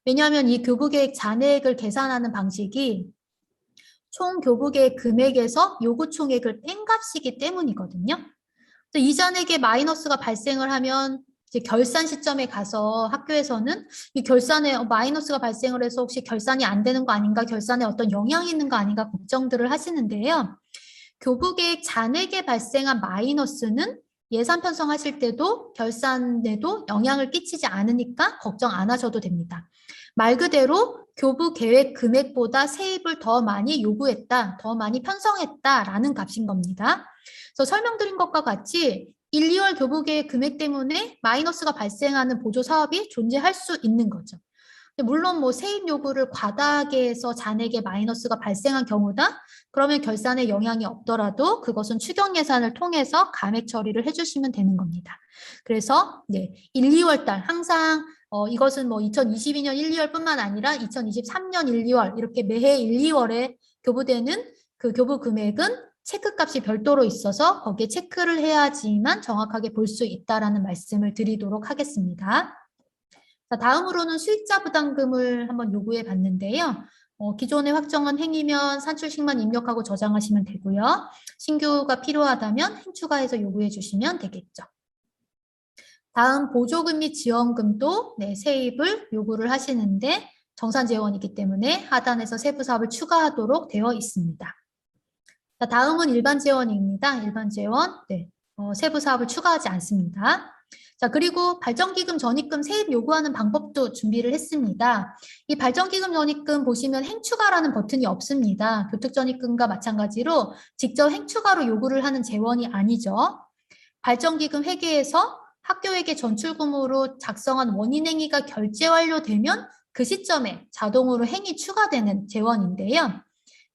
왜냐하면 이 교부계획 잔액을 계산하는 방식이 총 교부계획 금액에서 요구 총액을 뺀 값이기 때문이거든요. 이 잔액에 마이너스가 발생을 하면 이제 결산 시점에 가서 학교에서는 이 결산에 마이너스가 발생을 해서 혹시 결산이 안 되는 거 아닌가, 결산에 어떤 영향이 있는 거 아닌가 걱정들을 하시는데요. 교부계획 잔액에 발생한 마이너스는 예산 편성하실 때도 결산에도 영향을 끼치지 않으니까 걱정 안 하셔도 됩니다. 말 그대로 교부 계획 금액보다 세입을 더 많이 요구했다, 더 많이 편성했다라는 값인 겁니다. 그래서 설명드린 것과 같이 1, 2월 교부 계획 금액 때문에 마이너스가 발생하는 보조 사업이 존재할 수 있는 거죠. 물론 뭐 세입 요구를 과다하게 해서 잔액에 마이너스가 발생한 경우다. 그러면 결산에 영향이 없더라도 그것은 추경 예산을 통해서 감액 처리를 해주시면 되는 겁니다. 그래서 1, 2월 달 항상 이것은 뭐 2022년 1, 2월뿐만 아니라 2023년 1, 2월 이렇게 매해 1, 2월에 교부되는 그 교부 금액은 체크값이 별도로 있어서 거기에 체크를 해야지만 정확하게 볼 수 있다라는 말씀을 드리도록 하겠습니다. 자, 다음으로는 수익자 부담금을 한번 요구해 봤는데요. 기존에 확정한 행위면 산출식만 입력하고 저장하시면 되고요. 신규가 필요하다면 행 추가해서 요구해 주시면 되겠죠. 다음 보조금 및 지원금도 세입을 요구를 하시는데 정산재원이기 때문에 하단에서 세부사업을 추가하도록 되어 있습니다. 자, 다음은 일반재원입니다. 일반재원, 세부사업을 추가하지 않습니다. 자, 그리고 발전기금 전입금 세입 요구하는 방법도 준비를 했습니다. 이 발전기금 전입금 보시면 행추가라는 버튼이 없습니다. 교특전입금과 마찬가지로 직접 행추가로 요구를 하는 재원이 아니죠. 발전기금 회계에서 학교에게 전출금으로 작성한 원인행위가 결제 완료되면 그 시점에 자동으로 행위 추가되는 재원인데요.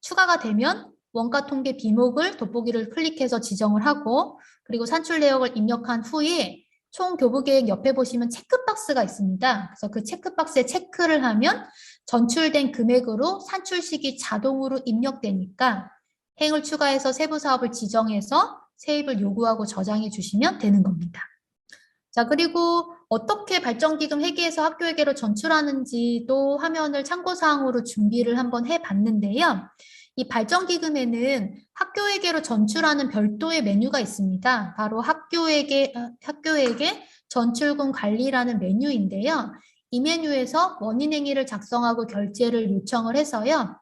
추가가 되면 원가 통계 비목을 돋보기를 클릭해서 지정을 하고 그리고 산출 내역을 입력한 후에 총 교부 계획 옆에 보시면 체크박스가 있습니다. 그래서 그 체크박스에 체크를 하면 전출된 금액으로 산출식이 자동으로 입력되니까 행을 추가해서 세부 사업을 지정해서 세입을 요구하고 저장해 주시면 되는 겁니다. 자, 그리고 어떻게 발전기금 회계에서 학교회계로 전출하는지도 화면을 참고사항으로 준비를 한번 해봤는데요. 이 발전기금에는 학교회계로 전출하는 별도의 메뉴가 있습니다. 바로 학교회계 전출금 관리라는 메뉴인데요. 이 메뉴에서 원인행위를 작성하고 결제를 요청을 해서요.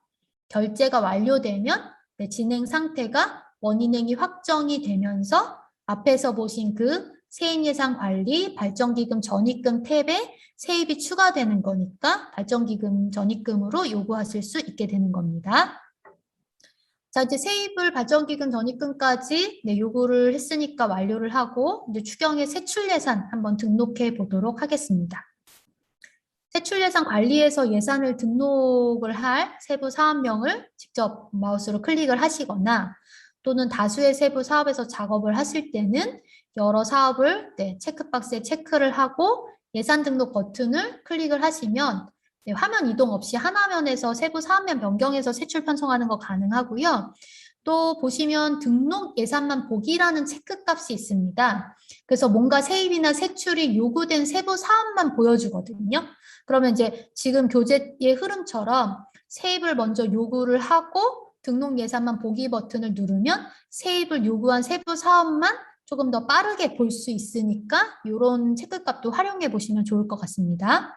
결제가 완료되면 진행 상태가 원인행위 확정이 되면서 앞에서 보신 그 세입예산 관리, 발전기금 전입금 탭에 세입이 추가되는 거니까 발전기금 전입금으로 요구하실 수 있게 되는 겁니다. 자, 이제 세입을 발전기금 전입금까지 요구를 했으니까 완료를 하고 이제 추경의 세출예산 한번 등록해 보도록 하겠습니다. 세출예산 관리에서 예산을 등록을 할 세부 사업명을 직접 마우스로 클릭을 하시거나 또는 다수의 세부 사업에서 작업을 하실 때는 여러 사업을 체크박스에 체크를 하고 예산 등록 버튼을 클릭을 하시면 화면 이동 없이 한 화면에서 세부 사업명 변경해서 세출 편성하는 거 가능하고요. 또 보시면 등록 예산만 보기라는 체크값이 있습니다. 그래서 뭔가 세입이나 세출이 요구된 세부 사업만 보여주거든요. 그러면 이제 지금 교재의 흐름처럼 세입을 먼저 요구를 하고 등록 예산만 보기 버튼을 누르면 세입을 요구한 세부 사업만 조금 더 빠르게 볼 수 있으니까 이런 체크값도 활용해 보시면 좋을 것 같습니다.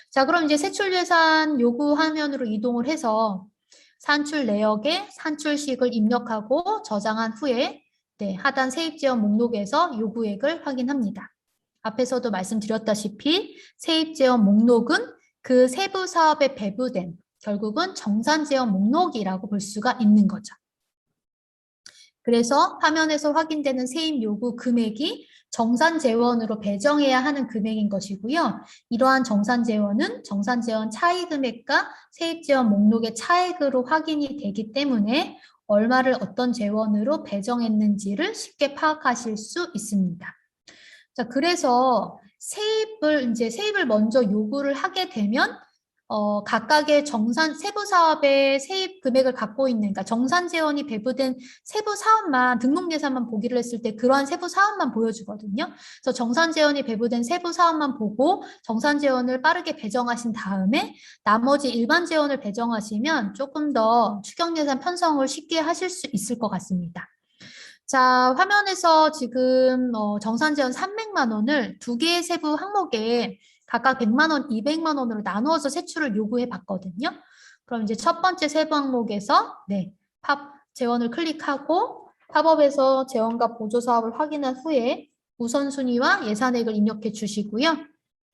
자, 그럼 이제 세출 예산 요구 화면으로 이동을 해서 산출 내역에 산출식을 입력하고 저장한 후에 하단 세입제원 목록에서 요구액을 확인합니다. 앞에서도 말씀드렸다시피 세입제원 목록은 그 세부 사업에 배부된 결국은 정산제원 목록이라고 볼 수가 있는 거죠. 그래서 화면에서 확인되는 세입 요구 금액이 정산재원으로 배정해야 하는 금액인 것이고요. 이러한 정산재원은 정산재원 차익금액과 세입재원 목록의 차액으로 확인이 되기 때문에 얼마를 어떤 재원으로 배정했는지를 쉽게 파악하실 수 있습니다. 자, 그래서 세입을 먼저 요구를 하게 되면 각각의 세부 사업의 세입 금액을 갖고 있는, 그러니까 정산 재원이 배부된 세부 사업만, 등록 예산만 보기를 했을 때 그러한 세부 사업만 보여주거든요. 그래서 정산 재원이 배부된 세부 사업만 보고 정산 재원을 빠르게 배정하신 다음에 나머지 일반 재원을 배정하시면 조금 더 추경 예산 편성을 쉽게 하실 수 있을 것 같습니다. 자, 화면에서 지금 정산 재원 300만 원을 두 개의 세부 항목에 각각 100만 원, 200만 원으로 나누어서 세출을 요구해 봤거든요. 그럼 이제 첫 번째 세부 항목에서 팝 재원을 클릭하고 팝업에서 재원과 보조 사업을 확인한 후에 우선순위와 예산액을 입력해 주시고요.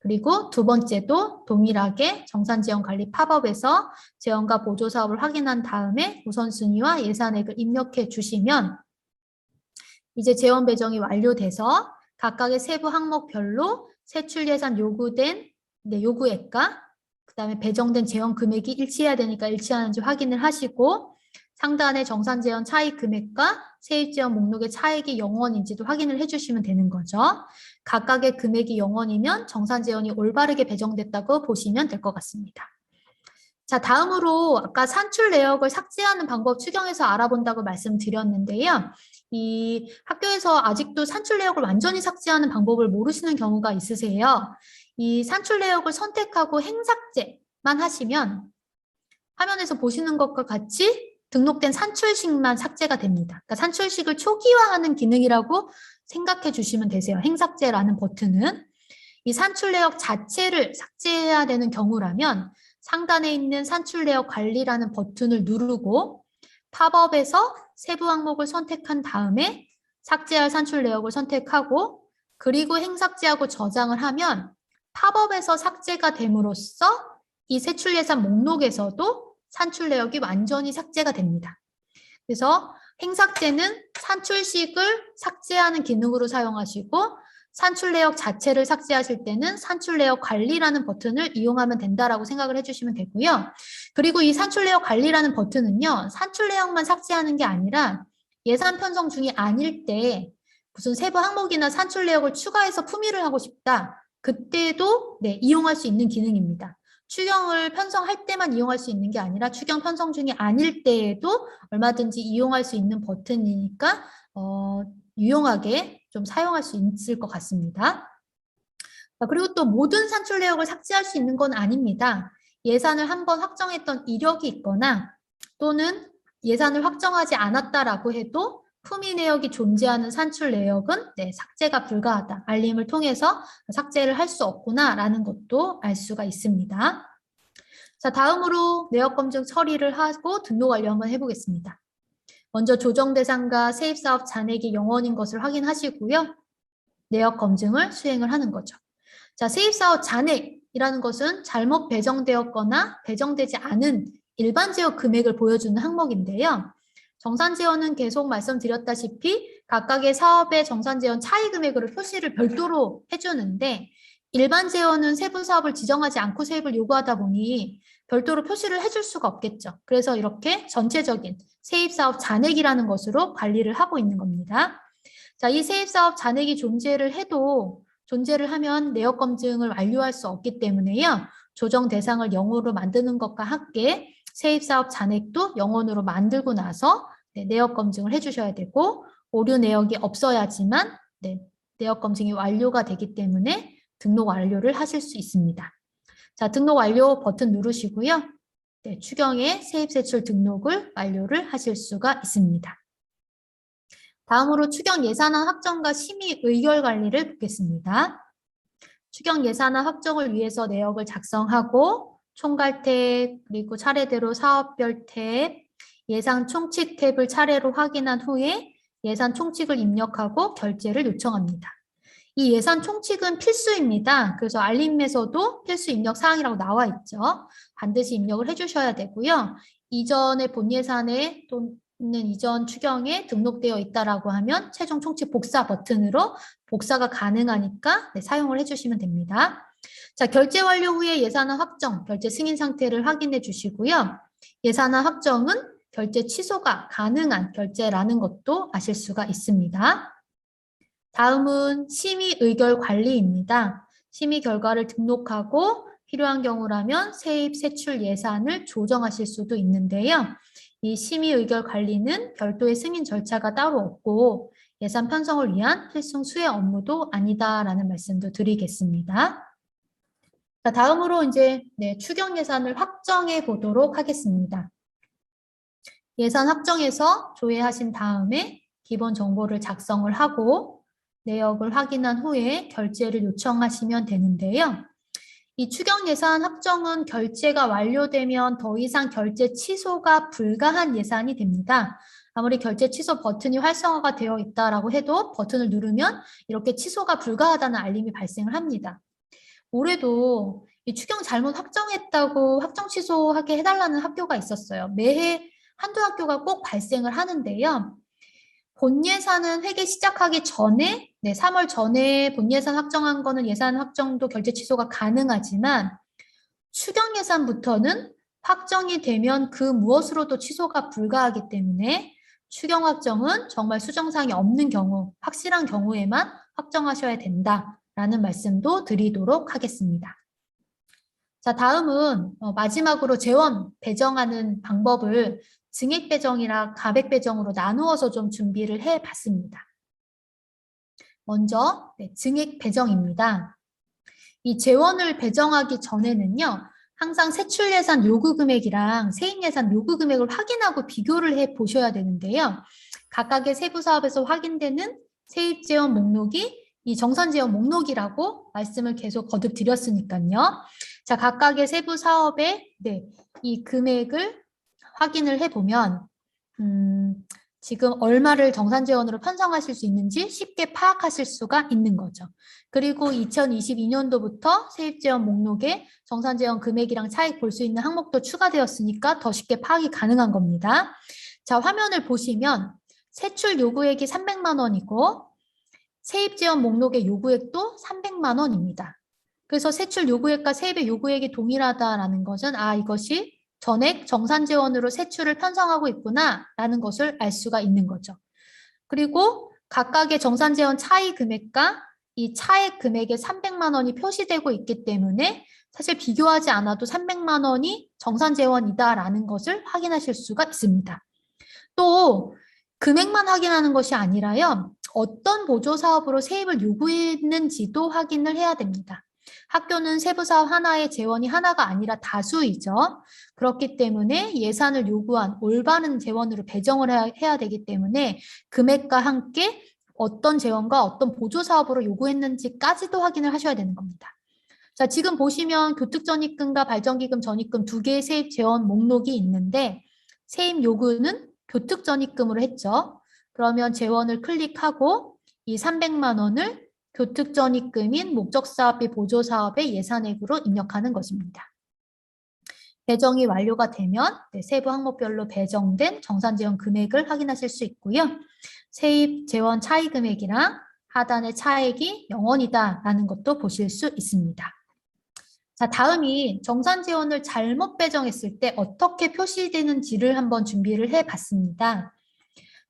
그리고 두 번째도 동일하게 정산재원 관리 팝업에서 재원과 보조 사업을 확인한 다음에 우선순위와 예산액을 입력해 주시면 이제 재원 배정이 완료돼서 각각의 세부 항목별로 세출 예산 요구된 요구액과 그다음에 배정된 재원 금액이 일치해야 되니까 일치하는지 확인을 하시고 상단의 정산 재원 차익 금액과 세입 재원 목록의 차익이 0원인지도 확인을 해주시면 되는 거죠. 각각의 금액이 0원이면 정산 재원이 올바르게 배정됐다고 보시면 될 것 같습니다. 자, 다음으로 아까 산출 내역을 삭제하는 방법 추경에서 알아본다고 말씀드렸는데요. 이 학교에서 아직도 산출 내역을 완전히 삭제하는 방법을 모르시는 경우가 있으세요. 이 산출 내역을 선택하고 행삭제만 하시면 화면에서 보시는 것과 같이 등록된 산출식만 삭제가 됩니다. 그러니까 산출식을 초기화하는 기능이라고 생각해 주시면 되세요. 행삭제라는 버튼은. 이 산출 내역 자체를 삭제해야 되는 경우라면 상단에 있는 산출 내역 관리라는 버튼을 누르고 팝업에서 세부 항목을 선택한 다음에 삭제할 산출 내역을 선택하고 그리고 행삭제하고 저장을 하면 팝업에서 삭제가 됨으로써 이 세출 예산 목록에서도 산출 내역이 완전히 삭제가 됩니다. 그래서 행삭제는 산출식을 삭제하는 기능으로 사용하시고 산출 내역 자체를 삭제하실 때는 산출 내역 관리라는 버튼을 이용하면 된다라고 생각을 해주시면 되고요. 그리고 이 산출 내역 관리라는 버튼은요, 산출 내역만 삭제하는 게 아니라 예산 편성 중이 아닐 때 무슨 세부 항목이나 산출 내역을 추가해서 품위를 하고 싶다. 그때도 네, 이용할 수 있는 기능입니다. 추경을 편성할 때만 이용할 수 있는 게 아니라 추경 편성 중이 아닐 때에도 얼마든지 이용할 수 있는 버튼이니까 유용하게 좀 사용할 수 있을 것 같습니다. 그리고 또 모든 산출 내역을 삭제할 수 있는 건 아닙니다. 예산을 한번 확정했던 이력이 있거나 또는 예산을 확정하지 않았다라고 해도 품위 내역이 존재하는 산출 내역은 네, 삭제가 불가하다. 알림을 통해서 삭제를 할 수 없구나라는 것도 알 수가 있습니다. 자, 다음으로 내역 검증 처리를 하고 등록 완료 한번 해보겠습니다. 먼저 조정 대상과 세입사업 잔액이 0원인 것을 확인하시고요. 내역 검증을 수행을 하는 거죠. 자, 세입사업 잔액이라는 것은 잘못 배정되었거나 배정되지 않은 일반 제어 금액을 보여주는 항목인데요. 정산제어는 계속 말씀드렸다시피 각각의 사업의 정산제어 차이 금액으로 표시를 별도로 해주는데 일반 제어는 세부 사업을 지정하지 않고 세입을 요구하다 보니 별도로 표시를 해줄 수가 없겠죠. 그래서 이렇게 전체적인 세입사업 잔액이라는 것으로 관리를 하고 있는 겁니다. 자, 이 세입사업 잔액이 존재를 하면 내역 검증을 완료할 수 없기 때문에요. 조정 대상을 0으로 만드는 것과 함께 세입사업 잔액도 0원으로 만들고 나서 네, 내역 검증을 해주셔야 되고 오류 내역이 없어야지만 네, 내역 검증이 완료가 되기 때문에 등록 완료를 하실 수 있습니다. 자, 등록 완료 버튼 누르시고요. 네, 추경의 세입세출 등록을 완료를 하실 수가 있습니다. 다음으로 추경 예산안 확정과 심의 의결 관리를 보겠습니다. 추경 예산안 확정을 위해서 내역을 작성하고 총괄 탭, 그리고 차례대로 사업별 탭, 예산 총칙 탭을 차례로 확인한 후에 예산 총칙을 입력하고 결제를 요청합니다. 이 예산 총칙은 필수입니다. 그래서 알림에서도 필수 입력 사항이라고 나와 있죠. 반드시 입력을 해주셔야 되고요. 이전의 본 예산에 또는 이전 추경에 등록되어 있다라고 하면 최종 총칙 복사 버튼으로 복사가 가능하니까 네, 사용을 해주시면 됩니다. 자, 결제 완료 후에 예산안 확정, 결제 승인 상태를 확인해 주시고요. 예산안 확정은 결제 취소가 가능한 결제라는 것도 아실 수가 있습니다. 다음은 심의 의결 관리입니다. 심의 결과를 등록하고 필요한 경우라면 세입 세출 예산을 조정하실 수도 있는데요. 이 심의 의결 관리는 별도의 승인 절차가 따로 없고 예산 편성을 위한 필승 수혜 업무도 아니다라는 말씀도 드리겠습니다. 자, 다음으로 이제 네, 추경 예산을 확정해 보도록 하겠습니다. 예산 확정해서 조회하신 다음에 기본 정보를 작성을 하고 내역을 확인한 후에 결제를 요청하시면 되는데요. 이 추경 예산 확정은 결제가 완료되면 더 이상 결제 취소가 불가한 예산이 됩니다. 아무리 결제 취소 버튼이 활성화가 되어 있다라고 해도 버튼을 누르면 이렇게 취소가 불가하다는 알림이 발생을 합니다. 올해도 이 추경 잘못 확정했다고 확정 취소하게 해달라는 학교가 있었어요. 매해 한두 학교가 꼭 발생을 하는데요. 본 예산은 회계 시작하기 전에, 3월 전에 본 예산 확정한 거는 예산 확정도 결제 취소가 가능하지만 추경 예산부터는 확정이 되면 그 무엇으로도 취소가 불가하기 때문에 추경 확정은 정말 수정사항이 없는 경우, 확실한 경우에만 확정하셔야 된다라는 말씀도 드리도록 하겠습니다. 자, 다음은 마지막으로 재원 배정하는 방법을 증액 배정이랑 가백 배정으로 나누어서 좀 준비를 해봤습니다. 먼저 증액 배정입니다. 이 재원을 배정하기 전에는요. 항상 세출 예산 요구 금액이랑 세입 예산 요구 금액을 확인하고 비교를 해 보셔야 되는데요. 각각의 세부 사업에서 확인되는 세입 재원 목록이 이 정산 재원 목록이라고 말씀을 계속 거듭 드렸으니까요. 자, 각각의 세부 사업의 이 금액을 확인을 해보면 지금 얼마를 정산재원으로 편성하실 수 있는지 쉽게 파악하실 수가 있는 거죠. 그리고 2022년도부터 세입재원 목록에 정산재원 금액이랑 차익 볼 수 있는 항목도 추가되었으니까 더 쉽게 파악이 가능한 겁니다. 자, 화면을 보시면 세출 요구액이 300만 원이고 세입 재원 목록의 요구액도 300만 원입니다. 그래서 세출 요구액과 세입의 요구액이 동일하다라는 것은 이것이 전액 정산 재원으로 세출을 편성하고 있구나라는 것을 알 수가 있는 거죠. 그리고 각각의 정산 재원 차이 금액과 이 차액 금액의 300만 원이 표시되고 있기 때문에 사실 비교하지 않아도 300만 원이 정산 재원이다라는 것을 확인하실 수가 있습니다. 또 금액만 확인하는 것이 아니라요. 어떤 보조 사업으로 세입을 요구했는지도 확인을 해야 됩니다. 학교는 세부 사업 하나에 재원이 하나가 아니라 다수이죠. 그렇기 때문에 예산을 요구한 올바른 재원으로 배정을 해야 되기 때문에 금액과 함께 어떤 재원과 어떤 보조 사업으로 요구했는지까지도 확인을 하셔야 되는 겁니다. 자, 지금 보시면 교특전입금과 발전기금 전입금 두 개의 세입 재원 목록이 있는데 세입 요구는 교특전입금으로 했죠. 그러면 재원을 클릭하고 이 300만 원을 교특전입금인 목적사업비 보조사업의 예산액으로 입력하는 것입니다. 배정이 완료가 되면 세부 항목별로 배정된 정산재원 금액을 확인하실 수 있고요. 세입 재원 차이 금액이랑 하단의 차액이 0원이다라는 것도 보실 수 있습니다. 자, 다음이 정산재원을 잘못 배정했을 때 어떻게 표시되는지를 한번 준비를 해봤습니다.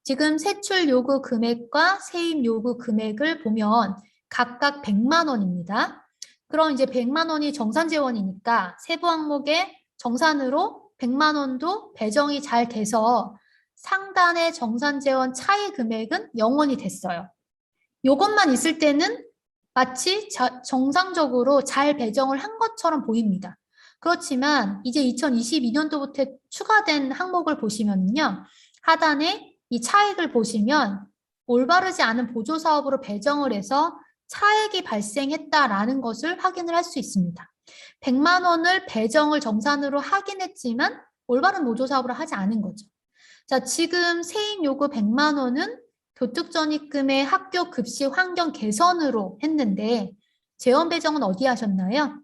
지금 세출 요구 금액과 세입 요구 금액을 보면 각각 100만 원입니다. 그럼 이제 100만 원이 정산재원이니까 세부 항목에 정산으로 100만 원도 배정이 잘 돼서 상단의 정산재원 차이 금액은 0원이 됐어요. 요것만 있을 때는 마치 정상적으로 잘 배정을 한 것처럼 보입니다. 그렇지만 이제 2022년도부터 추가된 항목을 보시면요. 하단에 이 차액을 보시면 올바르지 않은 보조사업으로 배정을 해서 차액이 발생했다라는 것을 확인을 할 수 있습니다. 100만 원을 배정을 정산으로 하긴 했지만 올바른 보조사업으로 하지 않은 거죠. 자, 지금 세입 요구 100만 원은 교특전입금의 학교 급식 환경 개선으로 했는데 재원 배정은 어디 하셨나요?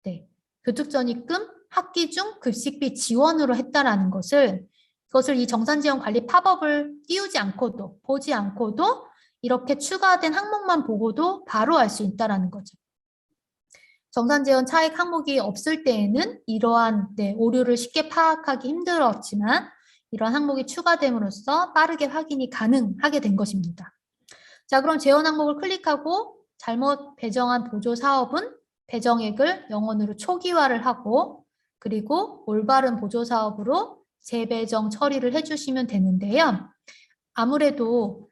네, 교특전입금 학기 중 급식비 지원으로 했다라는 것을 그것을 이 정산지원 관리 팝업을 띄우지 않고도 보지 않고도 이렇게 추가된 항목만 보고도 바로 알 수 있다라는 거죠. 정산재원 차액 항목이 없을 때에는 이러한 오류를 쉽게 파악하기 힘들었지만 이런 항목이 추가됨으로써 빠르게 확인이 가능하게 된 것입니다. 자, 그럼 재원 항목을 클릭하고 잘못 배정한 보조 사업은 배정액을 0원으로 초기화를 하고 그리고 올바른 보조 사업으로 재배정 처리를 해주시면 되는데요. 아무래도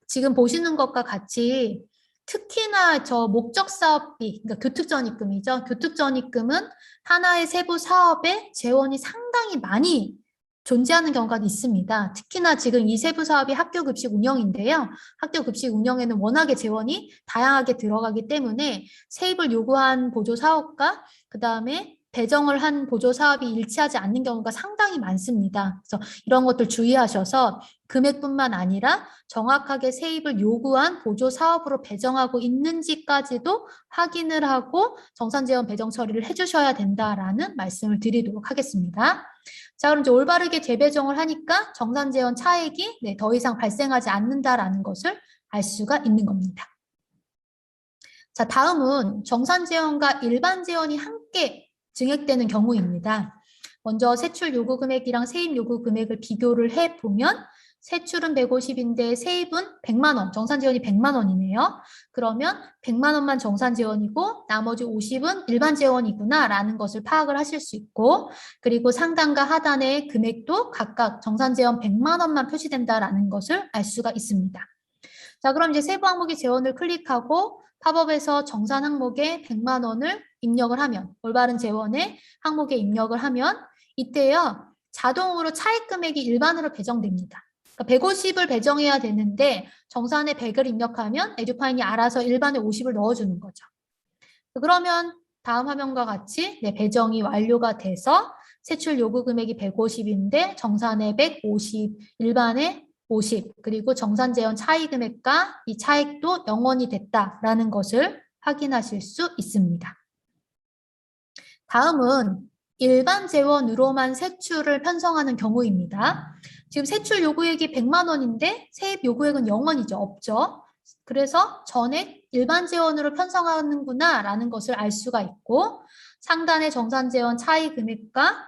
지금 보시는 것과 같이 특히나 저 목적 사업비, 그러니까 교특전입금이죠. 교특전입금은 하나의 세부 사업에 재원이 상당히 많이 존재하는 경우가 있습니다. 특히나 지금 이 세부 사업이 학교 급식 운영인데요. 학교 급식 운영에는 워낙에 재원이 다양하게 들어가기 때문에 세입을 요구한 보조 사업과 그다음에 배정을 한 보조 사업이 일치하지 않는 경우가 상당히 많습니다. 그래서 이런 것들 주의하셔서 금액뿐만 아니라 정확하게 세입을 요구한 보조 사업으로 배정하고 있는지까지도 확인을 하고 정산재원 배정 처리를 해주셔야 된다라는 말씀을 드리도록 하겠습니다. 자, 그럼 이제 올바르게 재배정을 하니까 정산재원 차액이 더 이상 발생하지 않는다라는 것을 알 수가 있는 겁니다. 자, 다음은 정산재원과 일반재원이 함께 증액되는 경우입니다. 먼저 세출 요구 금액이랑 세입 요구 금액을 비교를 해보면 세출은 150인데 세입은 100만 원, 정산재원이 100만 원이네요. 그러면 100만 원만 정산재원이고 나머지 50은 일반재원이구나 라는 것을 파악을 하실 수 있고 그리고 상단과 하단의 금액도 각각 정산재원 100만 원만 표시된다라는 것을 알 수가 있습니다. 자, 그럼 이제 세부 항목의 재원을 클릭하고 팝업에서 정산 항목에 100만 원을 입력을 하면 올바른 재원의 항목에 입력을 하면 이때요 자동으로 차액 금액이 일반으로 배정됩니다. 그러니까 150을 배정해야 되는데 정산에 100을 입력하면 에듀파인이 알아서 일반에 50을 넣어주는 거죠. 그러면 다음 화면과 같이 배정이 완료가 돼서 세출 요구 금액이 150인데 정산에 150, 일반에 50, 그리고 정산재원 차이 금액과 이 차액도 0원이 됐다라는 것을 확인하실 수 있습니다. 다음은 일반 재원으로만 세출을 편성하는 경우입니다. 지금 세출 요구액이 100만 원인데 세입 요구액은 0원이죠. 없죠. 그래서 전액 일반 재원으로 편성하는구나 라는 것을 알 수가 있고 상단의 정산 재원 차이 금액과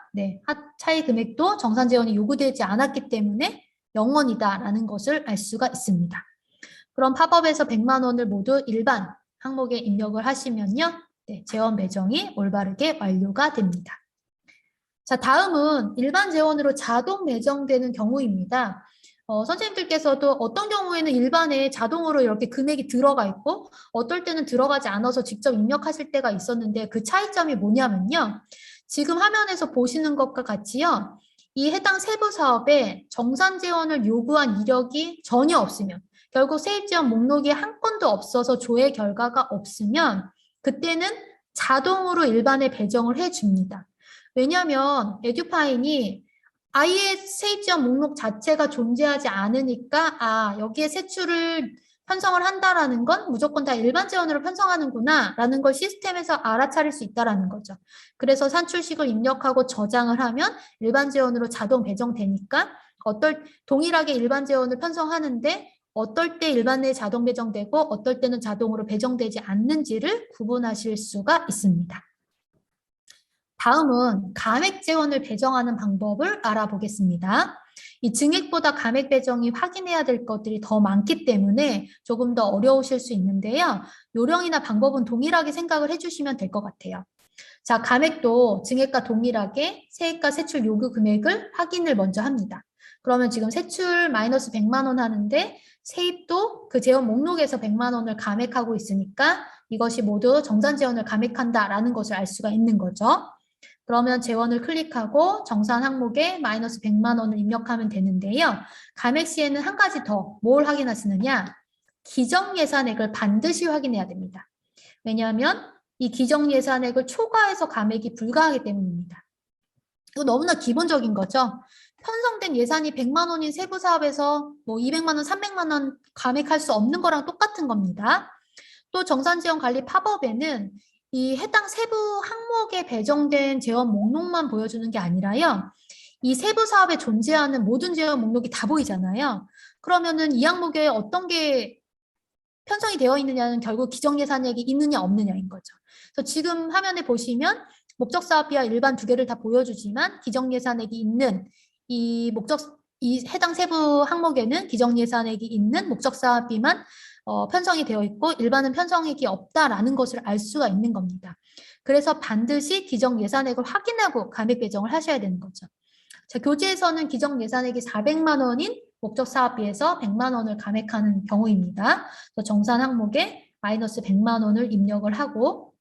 차이 금액도 정산 재원이 요구되지 않았기 때문에 0원이다 라는 것을 알 수가 있습니다. 그럼 팝업에서 100만 원을 모두 일반 항목에 입력을 하시면요. 재원 배정이 올바르게 완료가 됩니다. 자, 다음은 일반 재원으로 자동 배정되는 경우입니다. 선생님들께서도 어떤 경우에는 일반에 자동으로 이렇게 금액이 들어가 있고 어떨 때는 들어가지 않아서 직접 입력하실 때가 있었는데 그 차이점이 뭐냐면요. 지금 화면에서 보시는 것과 같이요. 이 해당 세부 사업에 정산 재원을 요구한 이력이 전혀 없으면 결국 세입 재원 목록이 한 건도 없어서 조회 결과가 없으면 그때는 자동으로 일반에 배정을 해줍니다. 왜냐하면 에듀파인이 아예 세입 지원 목록 자체가 존재하지 않으니까 여기에 세출을 편성을 한다라는 건 무조건 다 일반 재원으로 편성하는구나 라는 걸 시스템에서 알아차릴 수 있다라는 거죠. 그래서 산출식을 입력하고 저장을 하면 일반 재원으로 자동 배정되니까 동일하게 일반 재원을 편성하는데 어떨 때 일반 내에 자동 배정되고 어떨 때는 자동으로 배정되지 않는지를 구분하실 수가 있습니다. 다음은 감액 재원을 배정하는 방법을 알아보겠습니다. 이 증액보다 감액 배정이 확인해야 될 것들이 더 많기 때문에 조금 더 어려우실 수 있는데요. 요령이나 방법은 동일하게 생각을 해주시면 될 것 같아요. 자, 감액도 증액과 동일하게 세액과 세출 요구 금액을 확인을 먼저 합니다. 그러면 지금 세출 마이너스 100만 원 하는데 세입도 그 재원 목록에서 100만 원을 감액하고 있으니까 이것이 모두 정산 재원을 감액한다라는 것을 알 수가 있는 거죠. 그러면 재원을 클릭하고 정산 항목에 마이너스 100만 원을 입력하면 되는데요. 감액 시에는 한 가지 더 뭘 확인하시느냐? 기정 예산액을 반드시 확인해야 됩니다. 왜냐하면 이 기정 예산액을 초과해서 감액이 불가하기 때문입니다. 이거 너무나 기본적인 거죠. 편성된 예산이 100만 원인 세부 사업에서 뭐 200만 원, 300만 원 감액할 수 없는 거랑 똑같은 겁니다. 또 정산지원 관리 팝업에는 이 해당 세부 항목에 배정된 재원 목록만 보여주는 게 아니라요. 이 세부 사업에 존재하는 모든 재원 목록이 다 보이잖아요. 그러면은 이 항목에 어떤 게 편성이 되어 있느냐는 결국 기정예산액이 있느냐 없느냐인 거죠. 그래서 지금 화면에 보시면 목적사업비와 일반 두 개를 다 보여주지만 기정예산액이 있는 이 해당 세부 항목에는 기정예산액이 있는 목적사업비만 편성이 되어 있고 일반은 편성액이 없다라는 것을 알 수가 있는 겁니다. 그래서 반드시 기정예산액을 확인하고 감액 배정을 하셔야 되는 거죠. 자, 교재에서는 기정예산액이 400만 원인 목적사업비에서 100만 원을 감액하는 경우입니다. 정산 항목에 마이너스 100만 원을 입력을 하고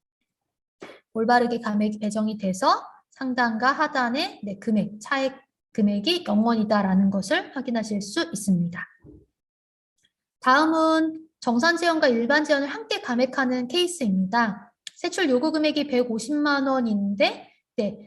올바르게 감액이 배정이 돼서 상단과 하단의 금액, 차액 금액이 0원이다라는 것을 확인하실 수 있습니다. 다음은 정산 재원과 일반 재원을 함께 감액하는 케이스입니다. 세출 요구 금액이 150만 원인데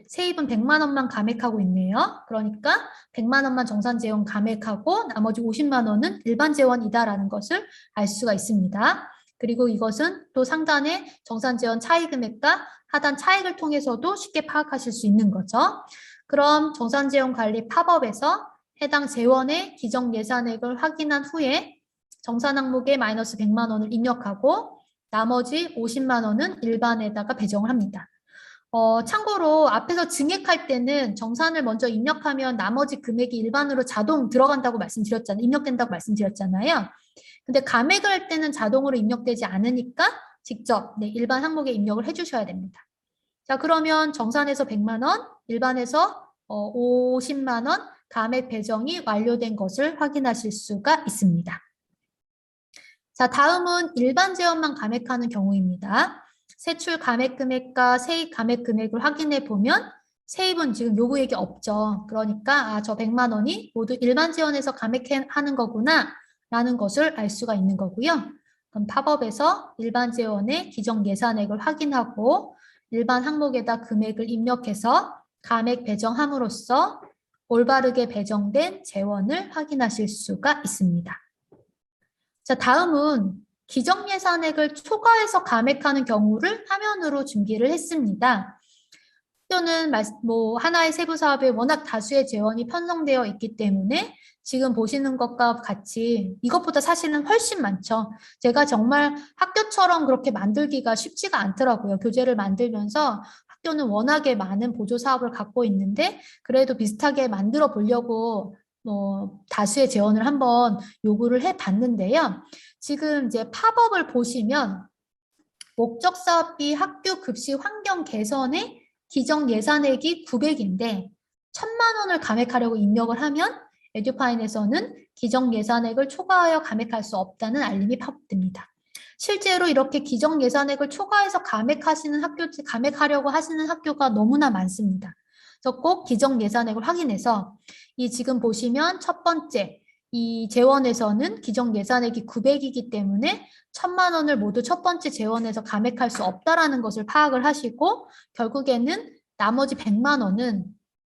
세입은 100만 원만 감액하고 있네요. 그러니까 100만 원만 정산 재원 감액하고 나머지 50만 원은 일반 재원이다라는 것을 알 수가 있습니다. 그리고 이것은 또 상단의 정산 재원 차이 금액과 하단 차액을 통해서도 쉽게 파악하실 수 있는 거죠. 그럼 정산 재원 관리 팝업에서 해당 재원의 기정 예산액을 확인한 후에 정산 항목에 마이너스 100만 원을 입력하고 나머지 50만 원은 일반에다가 배정을 합니다. 참고로 앞에서 증액할 때는 정산을 먼저 입력하면 나머지 금액이 일반으로 자동 들어간다고 말씀드렸잖아요. 입력된다고 말씀드렸잖아요. 근데 감액을 할 때는 자동으로 입력되지 않으니까 직접 일반 항목에 입력을 해주셔야 됩니다. 자, 그러면 정산에서 100만 원, 일반에서 50만 원 감액 배정이 완료된 것을 확인하실 수가 있습니다. 자, 다음은 일반 재원만 감액하는 경우입니다. 세출 감액 금액과 세입 감액 금액을 확인해 보면 세입은 지금 요구액이 없죠. 그러니까 저 100만 원이 모두 일반 재원에서 감액하는 거구나 라는 것을 알 수가 있는 거고요. 그럼 팝업에서 일반 재원의 기정 예산액을 확인하고 일반 항목에다 금액을 입력해서 감액 배정함으로써 올바르게 배정된 재원을 확인하실 수가 있습니다. 자, 다음은 기정예산액을 초과해서 감액하는 경우를 화면으로 준비를 했습니다. 학교는 뭐 하나의 세부 사업에 워낙 다수의 재원이 편성되어 있기 때문에 지금 보시는 것과 같이 이것보다 사실은 훨씬 많죠. 제가 정말 학교처럼 그렇게 만들기가 쉽지가 않더라고요. 교재를 만들면서 학교는 워낙에 많은 보조 사업을 갖고 있는데 그래도 비슷하게 만들어 보려고 뭐 다수의 재원을 한번 요구를 해 봤는데요. 지금 이제 팝업을 보시면 목적 사업비 학교 급식 환경 개선에 기정 예산액이 900인데 1,000만 원을 감액하려고 입력을 하면 에듀파인에서는 기정 예산액을 초과하여 감액할 수 없다는 알림이 팝업됩니다. 실제로 이렇게 기정 예산액을 초과해서 감액하려고 하시는 학교가 너무나 많습니다. 그래서 꼭 기정 예산액을 확인해서 이 지금 보시면 첫 번째 이 재원에서는 기정 예산액이 900이기 때문에 1,000만 원을 모두 첫 번째 재원에서 감액할 수 없다라는 것을 파악을 하시고 결국에는 나머지 100만 원은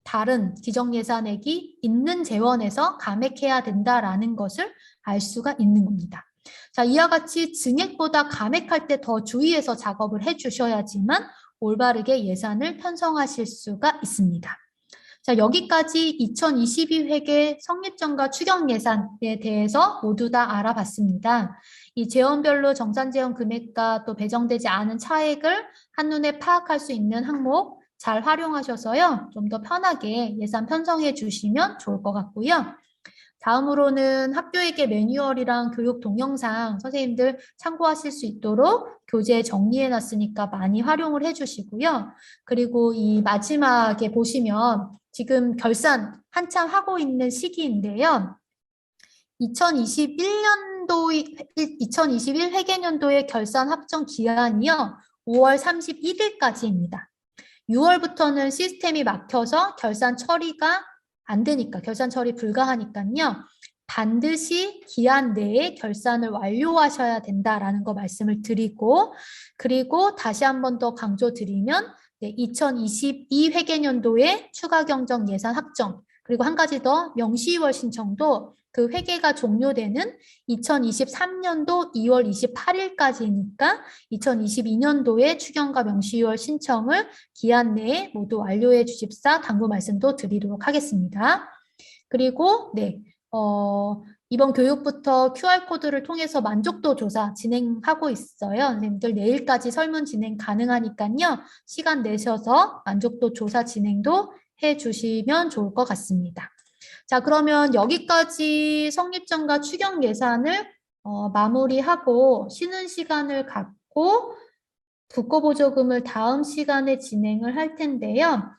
다른 기정 예산액이 있는 재원에서 감액해야 된다라는 것을 알 수가 있는 겁니다. 자, 이와 같이 증액보다 감액할 때 더 주의해서 작업을 해주셔야지만 올바르게 예산을 편성하실 수가 있습니다. 자, 여기까지 2022회계 성립전과 추경 예산에 대해서 모두 다 알아봤습니다. 이 재원별로 정산재원 금액과 또 배정되지 않은 차액을 한눈에 파악할 수 있는 항목 잘 활용하셔서요. 좀 더 편하게 예산 편성해 주시면 좋을 것 같고요. 다음으로는 학교에게 매뉴얼이랑 교육 동영상 선생님들 참고하실 수 있도록 교재에 정리해 놨으니까 많이 활용을 해 주시고요. 그리고 이 마지막에 보시면 지금 결산 한참 하고 있는 시기인데요. 2021 회계년도의 결산 확정 기한이요. 5월 31일까지입니다. 6월부터는 시스템이 막혀서 결산 처리가 안 되니까, 결산 처리 불가하니까요. 반드시 기한 내에 결산을 완료하셔야 된다라는 거 말씀을 드리고, 그리고 다시 한 번 더 강조드리면, 2022 회계년도에 추가 경정 예산 확정, 그리고 한 가지 더 명시월 신청도 그 회계가 종료되는 2023년도 2월 28일까지니까 2022년도에 추경과 명시월 신청을 기한 내에 모두 완료해 주십사 당부 말씀도 드리도록 하겠습니다. 그리고 이번 교육부터 QR코드를 통해서 만족도 조사 진행하고 있어요. 선생님들 내일까지 설문 진행 가능하니까요. 시간 내셔서 만족도 조사 진행도 해주시면 좋을 것 같습니다. 자, 그러면 여기까지 성립전과 추경 예산을 마무리하고 쉬는 시간을 갖고 국고보조금을 다음 시간에 진행을 할 텐데요.